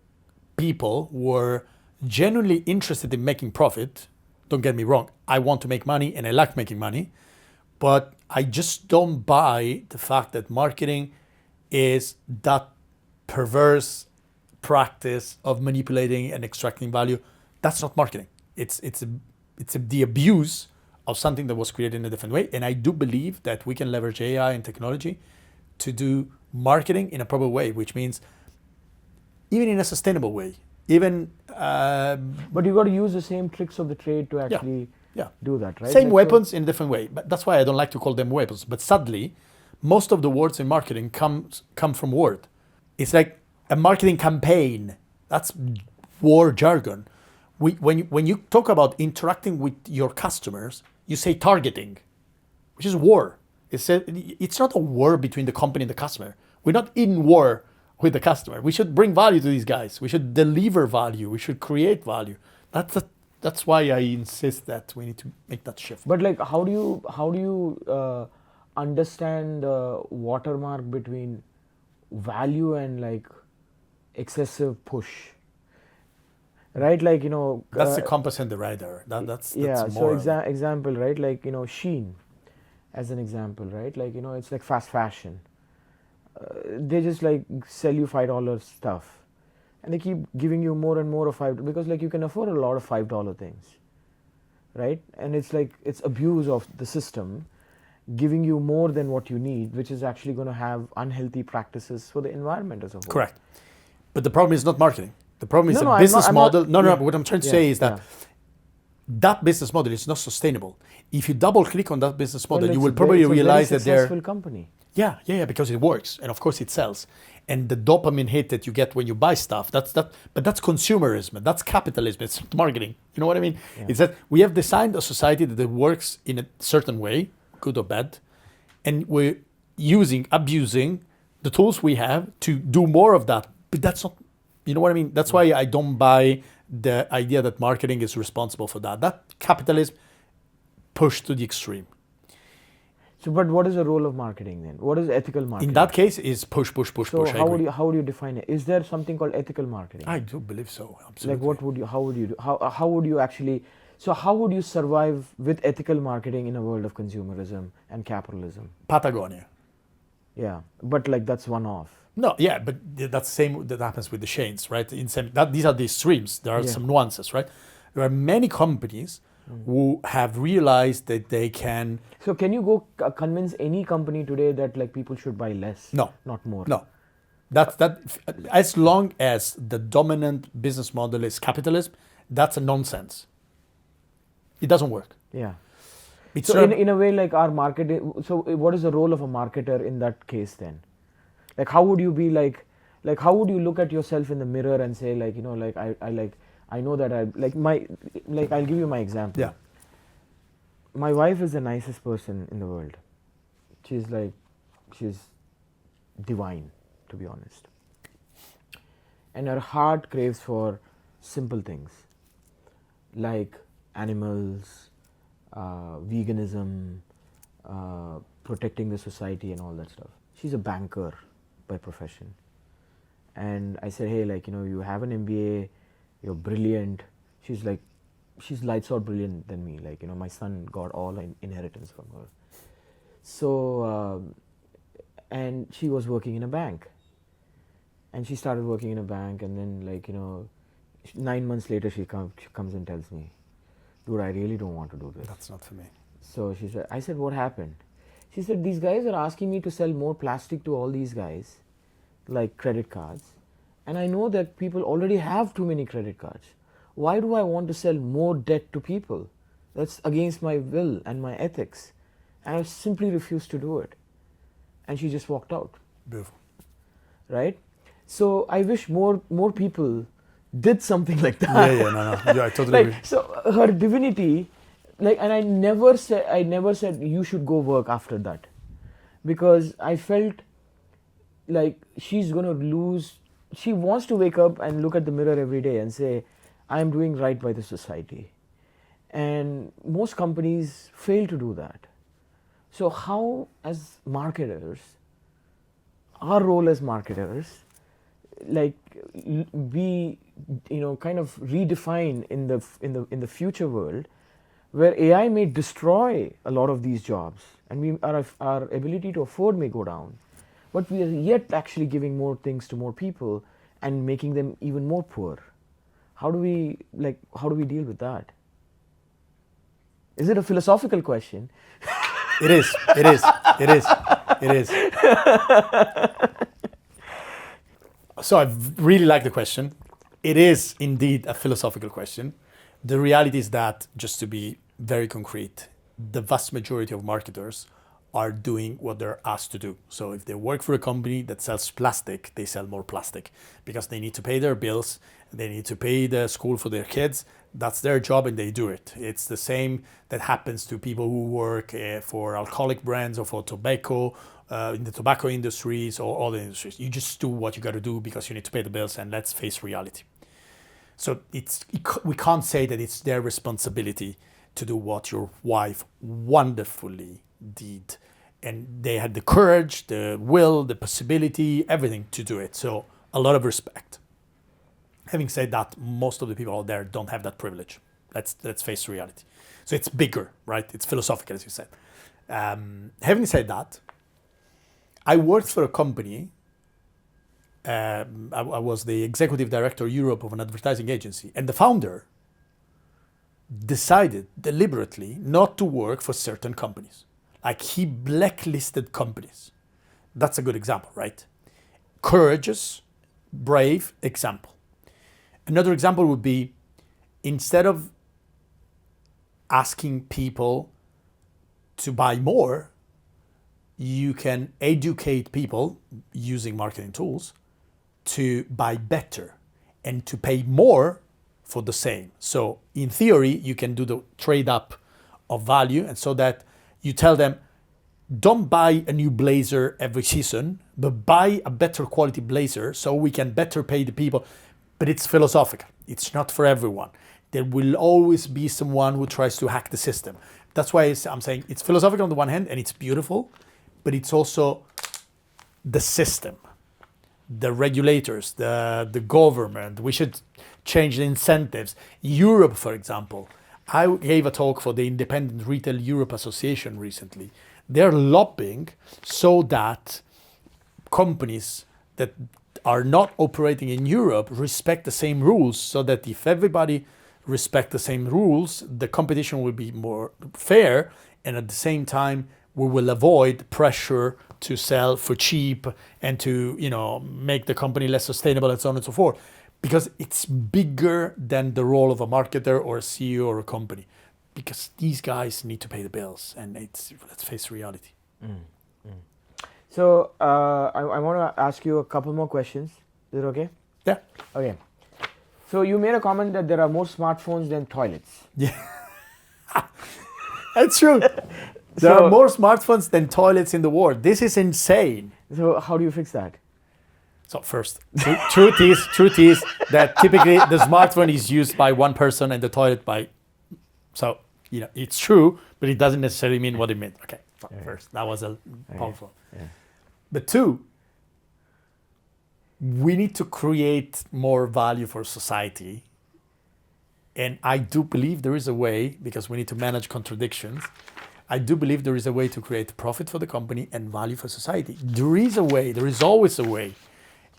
S4: people were genuinely interested in making profit. Don't get me wrong, I want to make money and I like making money, but I just don't buy the fact that marketing is that perverse practice of manipulating and extracting value. That's not marketing. It's the abuse of something that was created in a different way. And I do believe that we can leverage AI and technology to do marketing in a proper way, which means even in a sustainable way.
S3: But you got to use the same tricks of the trade to actually do that, right?
S4: Same
S3: Like,
S4: weapons in a different way. But that's why I don't like to call them weapons. But sadly, most of the words in marketing come from word. It's like a marketing campaign. That's war jargon. When you talk about interacting with your customers, you say targeting, which is war. It's not a war between the company and the customer. We're not in war with the customer. We should bring value to these guys. We should deliver value. We should create value. That's that's why I insist that we need to make that shift.
S3: But like, how do you understand the watermark between value and like excessive push? Right, like, you know,
S4: That's the compass and the radar. That's
S3: yeah.
S4: more.
S3: So example, right? Like, you know, Shein, as an example, right? Like, you know, it's like fast fashion. They just like sell you $5 stuff, and they keep giving you more and more of $5 because like you can afford a lot of $5 things, right? And it's like it's abuse of the system, giving you more than what you need, which is actually going to have unhealthy practices for the environment as a whole.
S4: Correct. But the problem is not marketing. The problem is
S3: No,
S4: the
S3: no,
S4: business
S3: I'm not-
S4: model. No,
S3: yeah.
S4: what I'm trying to
S3: Yeah,
S4: say is that
S3: yeah.
S4: that business model is not sustainable. If you double click on that business model,
S3: Well,
S4: you
S3: it's
S4: will
S3: a
S4: probably
S3: very- it's a very
S4: realize that they're.
S3: successful company.
S4: Yeah, because it works, and of course it sells. And the dopamine hit that you get when you buy stuff, but that's consumerism, that's capitalism, it's not marketing. You know what I mean?
S3: Yeah.
S4: It's that we have designed a society that works in a certain way, good or bad, and we're abusing the tools we have to do more of that. But that's not, you know what I mean? That's why I don't buy the idea that marketing is responsible for that. That capitalism pushed to the extreme.
S3: So, but what is the role of marketing then? What is ethical marketing?
S4: In that case, is push.
S3: so
S4: I
S3: how
S4: agree.
S3: would you define it? Is there something called ethical marketing?
S4: I do believe so. Absolutely.
S3: Like, what would you? How would you do? How would you actually? So, how would you survive with ethical marketing in a world of consumerism and capitalism?
S4: Patagonia.
S3: Yeah, but like that's one off.
S4: No, yeah, but that's the same that happens with the chains, right? These are the extremes. There are
S3: Yeah.
S4: some nuances, right? There are many companies who have realized that they can.
S3: So, can you go convince any company today that like people should buy less?
S4: No.
S3: Not more.
S4: No, that as long as the dominant business model is capitalism, that's a nonsense. It doesn't work.
S3: Yeah.
S4: It's
S3: So in a way, like our marketing. So what is the role of a marketer in that case then? Like how would you be like how would you look at yourself in the mirror and say like, you know, like I know that I'll give you my example.
S4: Yeah.
S3: My wife is the nicest person in the world. She's divine, to be honest. And her heart craves for simple things like animals, veganism, protecting the society and all that stuff. She's a banker by profession. And I said, hey, like, you know, you have an MBA, you're brilliant. She's lights out brilliant than me. Like, you know, my son got all inheritance from her. So, and she was working in a bank. And she started working in a bank, and then, like, you know, 9 months later, she comes and tells me, dude, I really don't want to do this.
S4: That's not for me.
S3: So she said, I said, what happened? She said, these guys are asking me to sell more plastic to all these guys, like credit cards. And I know that people already have too many credit cards. Why do I want to sell more debt to people? That's against my will and my ethics. And I simply refused to do it. And she just walked out.
S4: Beautiful.
S3: Right? So I wish more people did something like that.
S4: No. Yeah, I totally agree.
S3: Like, so her divinity, like, and I never said you should go work after that, because I felt like she's gonna lose. She wants to wake up and look at the mirror every day and say, I'm doing right by the society. And most companies fail to do that. So how, as marketers, our role as marketers, like, be, you know, kind of redefine in the future world, where AI may destroy a lot of these jobs, and our ability to afford may go down, but we are yet actually giving more things to more people and making them even more poor. How do we deal with that? Is it a philosophical question?
S4: It is. So I really like the question. It is indeed a philosophical question. The reality is that, just to be very concrete, the vast majority of marketers are doing what they're asked to do. So if they work for a company that sells plastic, they sell more plastic because they need to pay their bills, they need to pay the school for their kids. That's their job and they do it. It's the same that happens to people who work for alcoholic brands or for tobacco, in the tobacco industries or other industries. You just do what you got to do because you need to pay the bills, and let's face reality. So we can't say that it's their responsibility to do what your wife wonderfully did. And they had the courage, the will, the possibility, everything to do it. So a lot of respect. Having said that, most of the people out there don't have that privilege. Let's face reality. So it's bigger, right? It's philosophical, as you said. Having said that, I worked for a company. I was the executive director Europe of an advertising agency, and the founder decided deliberately not to work for certain companies. Like, he blacklisted companies. That's a good example, right? Courageous, brave example. Another example would be, instead of asking people to buy more, you can educate people using marketing tools to buy better and to pay more for the same. So in theory, you can do the trade up of value, and so that you tell them, don't buy a new blazer every season, but buy a better quality blazer so we can better pay the people. But it's philosophical. It's not for everyone. There will always be someone who tries to hack the system. That's why I'm saying it's philosophical on the one hand, and it's beautiful, but it's also the system, the regulators, the government. We should change the incentives. Europe, for example. I gave a talk for the Independent Retail Europe Association recently. They're lobbying so that companies that are not operating in Europe respect the same rules, so that if everybody respect the same rules, the competition will be more fair, and at the same time we will avoid pressure to sell for cheap and to, make the company less sustainable and so on and so forth, because it's bigger than the role of a marketer or a CEO or a company, because these guys need to pay the bills, and let's face reality.
S3: So I want to ask you a couple more questions. Is it okay?
S4: Yeah.
S3: Okay. So you made a comment that there are more smartphones than toilets.
S4: Yeah. That's true. There are more smartphones than toilets in the world. This is insane.
S3: So how do you fix that?
S4: So first, truth is that typically the smartphone is used by one person and the toilet by. So it's true, but it doesn't necessarily mean what it meant. Okay. First, that was a powerful.
S3: Yeah.
S4: But two, we need to create more value for society. And I do believe there is a way, because we need to manage contradictions. I do believe there is a way to create profit for the company and value for society. There is a way. There is always a way.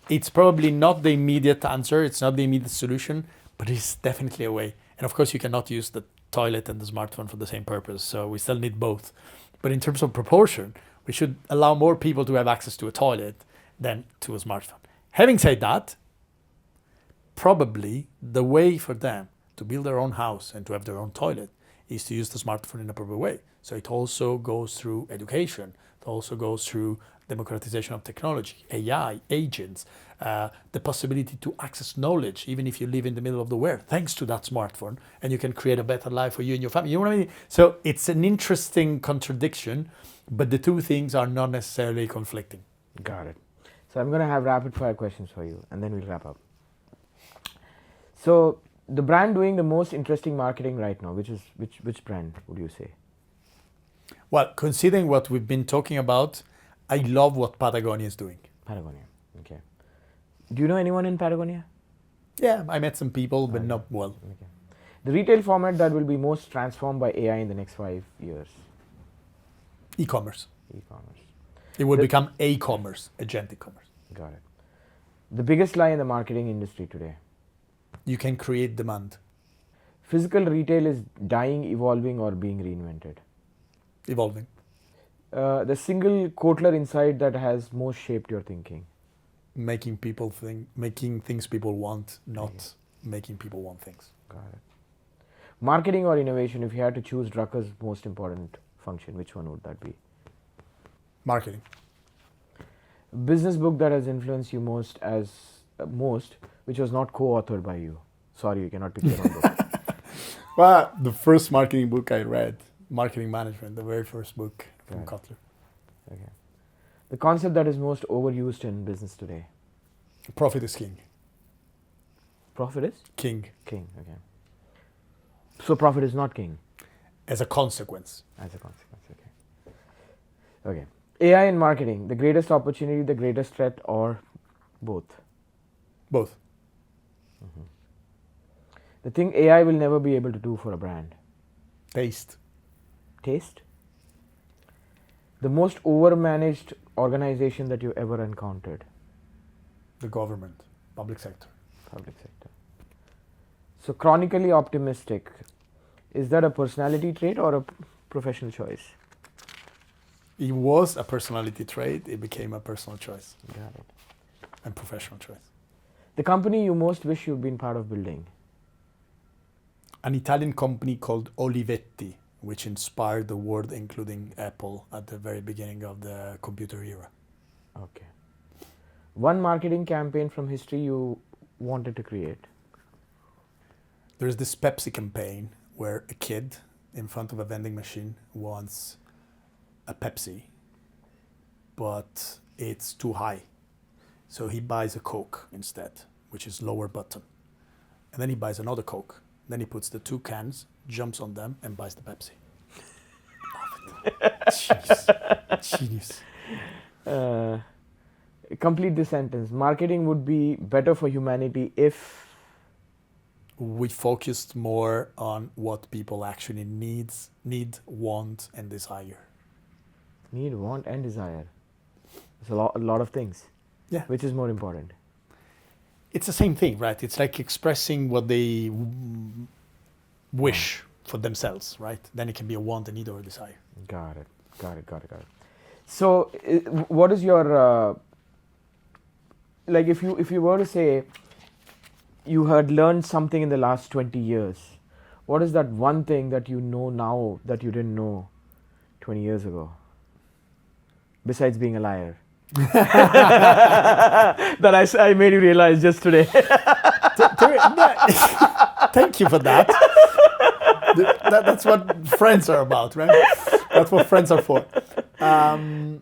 S4: It's probably not the immediate answer. It's not the immediate solution, but it's definitely a way. And of course, you cannot use the toilet and the smartphone for the same purpose. So we still need both. But in terms of proportion, we should allow more people to have access to a toilet than to a smartphone. Having said that, probably the way for them to build their own house and to have their own toilet is to use the smartphone in a proper way. So it also goes through education. It also goes through democratization of technology, AI, agents, the possibility to access knowledge, even if you live in the middle of the world, thanks to that smartphone, and you can create a better life for you and your family. You know what I mean? So it's an interesting contradiction, but the two things are not necessarily conflicting.
S3: Got it. So I'm going to have rapid fire questions for you, and then we'll wrap up. So the brand doing the most interesting marketing right now, which brand would you say?
S4: Well, considering what we've been talking about, I love what Patagonia is doing.
S3: Patagonia. Okay. Do you know anyone in Patagonia?
S4: Yeah, I met some people, but not well.
S3: Okay. The retail format that will be most transformed by AI in the next 5 years?
S4: E-commerce.
S3: E-commerce.
S4: It would become a-commerce, agentic commerce.
S3: Got it. The biggest lie in the marketing industry today?
S4: You can create demand.
S3: Physical retail is dying, evolving, or being reinvented?
S4: Evolving.
S3: The single Kotler insight that has most shaped your thinking?
S4: Making people think, making things people want, not making people want things.
S3: Got it. Marketing or innovation, if you had to choose Drucker's most important function, which one would that be?
S4: Marketing.
S3: Business book that has influenced you most, which was not co-authored by you? Sorry, you cannot pick your own book.
S4: Well, the first marketing book I read, Marketing Management, the very first book from Kotler.
S3: Okay. The concept that is most overused in business today?
S4: Profit is king.
S3: Profit is
S1: King.
S3: king. Okay. So profit is not king
S1: As a consequence.
S3: as a consequence. Okay. Okay. AI in marketing, the greatest opportunity, the greatest threat, or both?
S1: Both.
S3: The thing AI will never be able to do for a brand.
S1: Taste.
S3: Taste. The most overmanaged organization that you ever encountered.
S1: The government. Public sector.
S3: Public sector. So chronically optimistic, is that a personality trait or a professional choice?
S1: It was a personality trait. It became a personal choice
S3: Got it.
S1: and professional choice.
S3: The company you most wish you'd been part of building.
S1: An Italian company called Olivetti, which inspired the world, including Apple, at the very beginning of the computer era.
S3: Okay. One marketing campaign from history you wanted to create.
S1: There's this Pepsi campaign where a kid in front of a vending machine wants a Pepsi, but it's too high. So he buys a Coke instead, which is lower button. And then he buys another Coke. Then he puts the two cans, jumps on them, and buys the Pepsi. Love it. Genius. Genius.
S3: Complete the sentence. Marketing would be better for humanity if...
S1: We focused more on what people actually need, want, and desire.
S3: Need, want, and desire. It's a lot of things.
S1: Yeah.
S3: Which is more important?
S1: It's the same thing, right? It's like expressing what they wish for themselves, right? Then it can be a want, a need, or a desire.
S3: Got it. So, what is your... like if you were to say you had learned something in the last 20 years, what is that one thing that you know now that you didn't know 20 years ago? Besides being a liar. That I made you realize just today.
S1: Thank you for that. That's what friends are about, right? That's what friends are for. I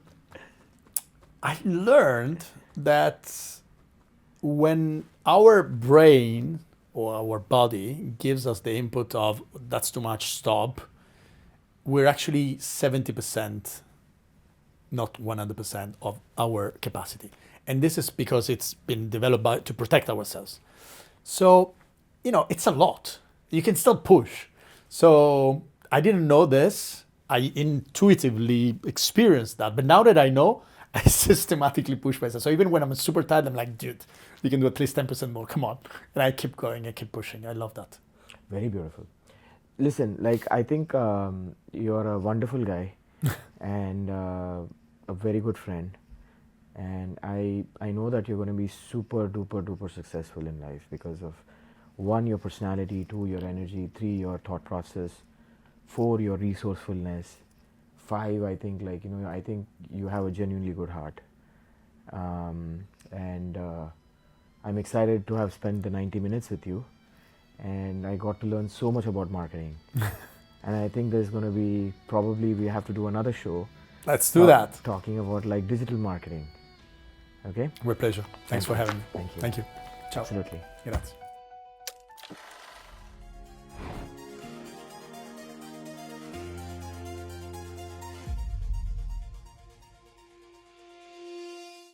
S1: learned that when our brain or our body gives us the input of that's too much, stop, we're actually 70%, not 100% of our capacity. And this is because it's been developed to protect ourselves. So, it's a lot. You can still push. So I didn't know this. I intuitively experienced that. But now that I know, I systematically push myself. So even when I'm super tired, I'm like, dude, you can do at least 10% more. Come on. And I keep going. I keep pushing. I love that.
S3: Very beautiful. Listen, I think you're a wonderful guy and a very good friend. And I know that you're going to be super duper successful in life because of 1, your personality, 2, your energy, 3, your thought process, 4, your resourcefulness, 5, I think I think you have a genuinely good heart. And I'm excited to have spent the 90 minutes with you, and I got to learn so much about marketing. And I think there's going to be, probably we have to do another show.
S1: Let's do that.
S3: Talking about digital marketing. Okay?
S1: With pleasure. Thanks for having me.
S3: Thank you.
S1: Thank you. Ciao.
S3: Absolutely.
S1: Grazie.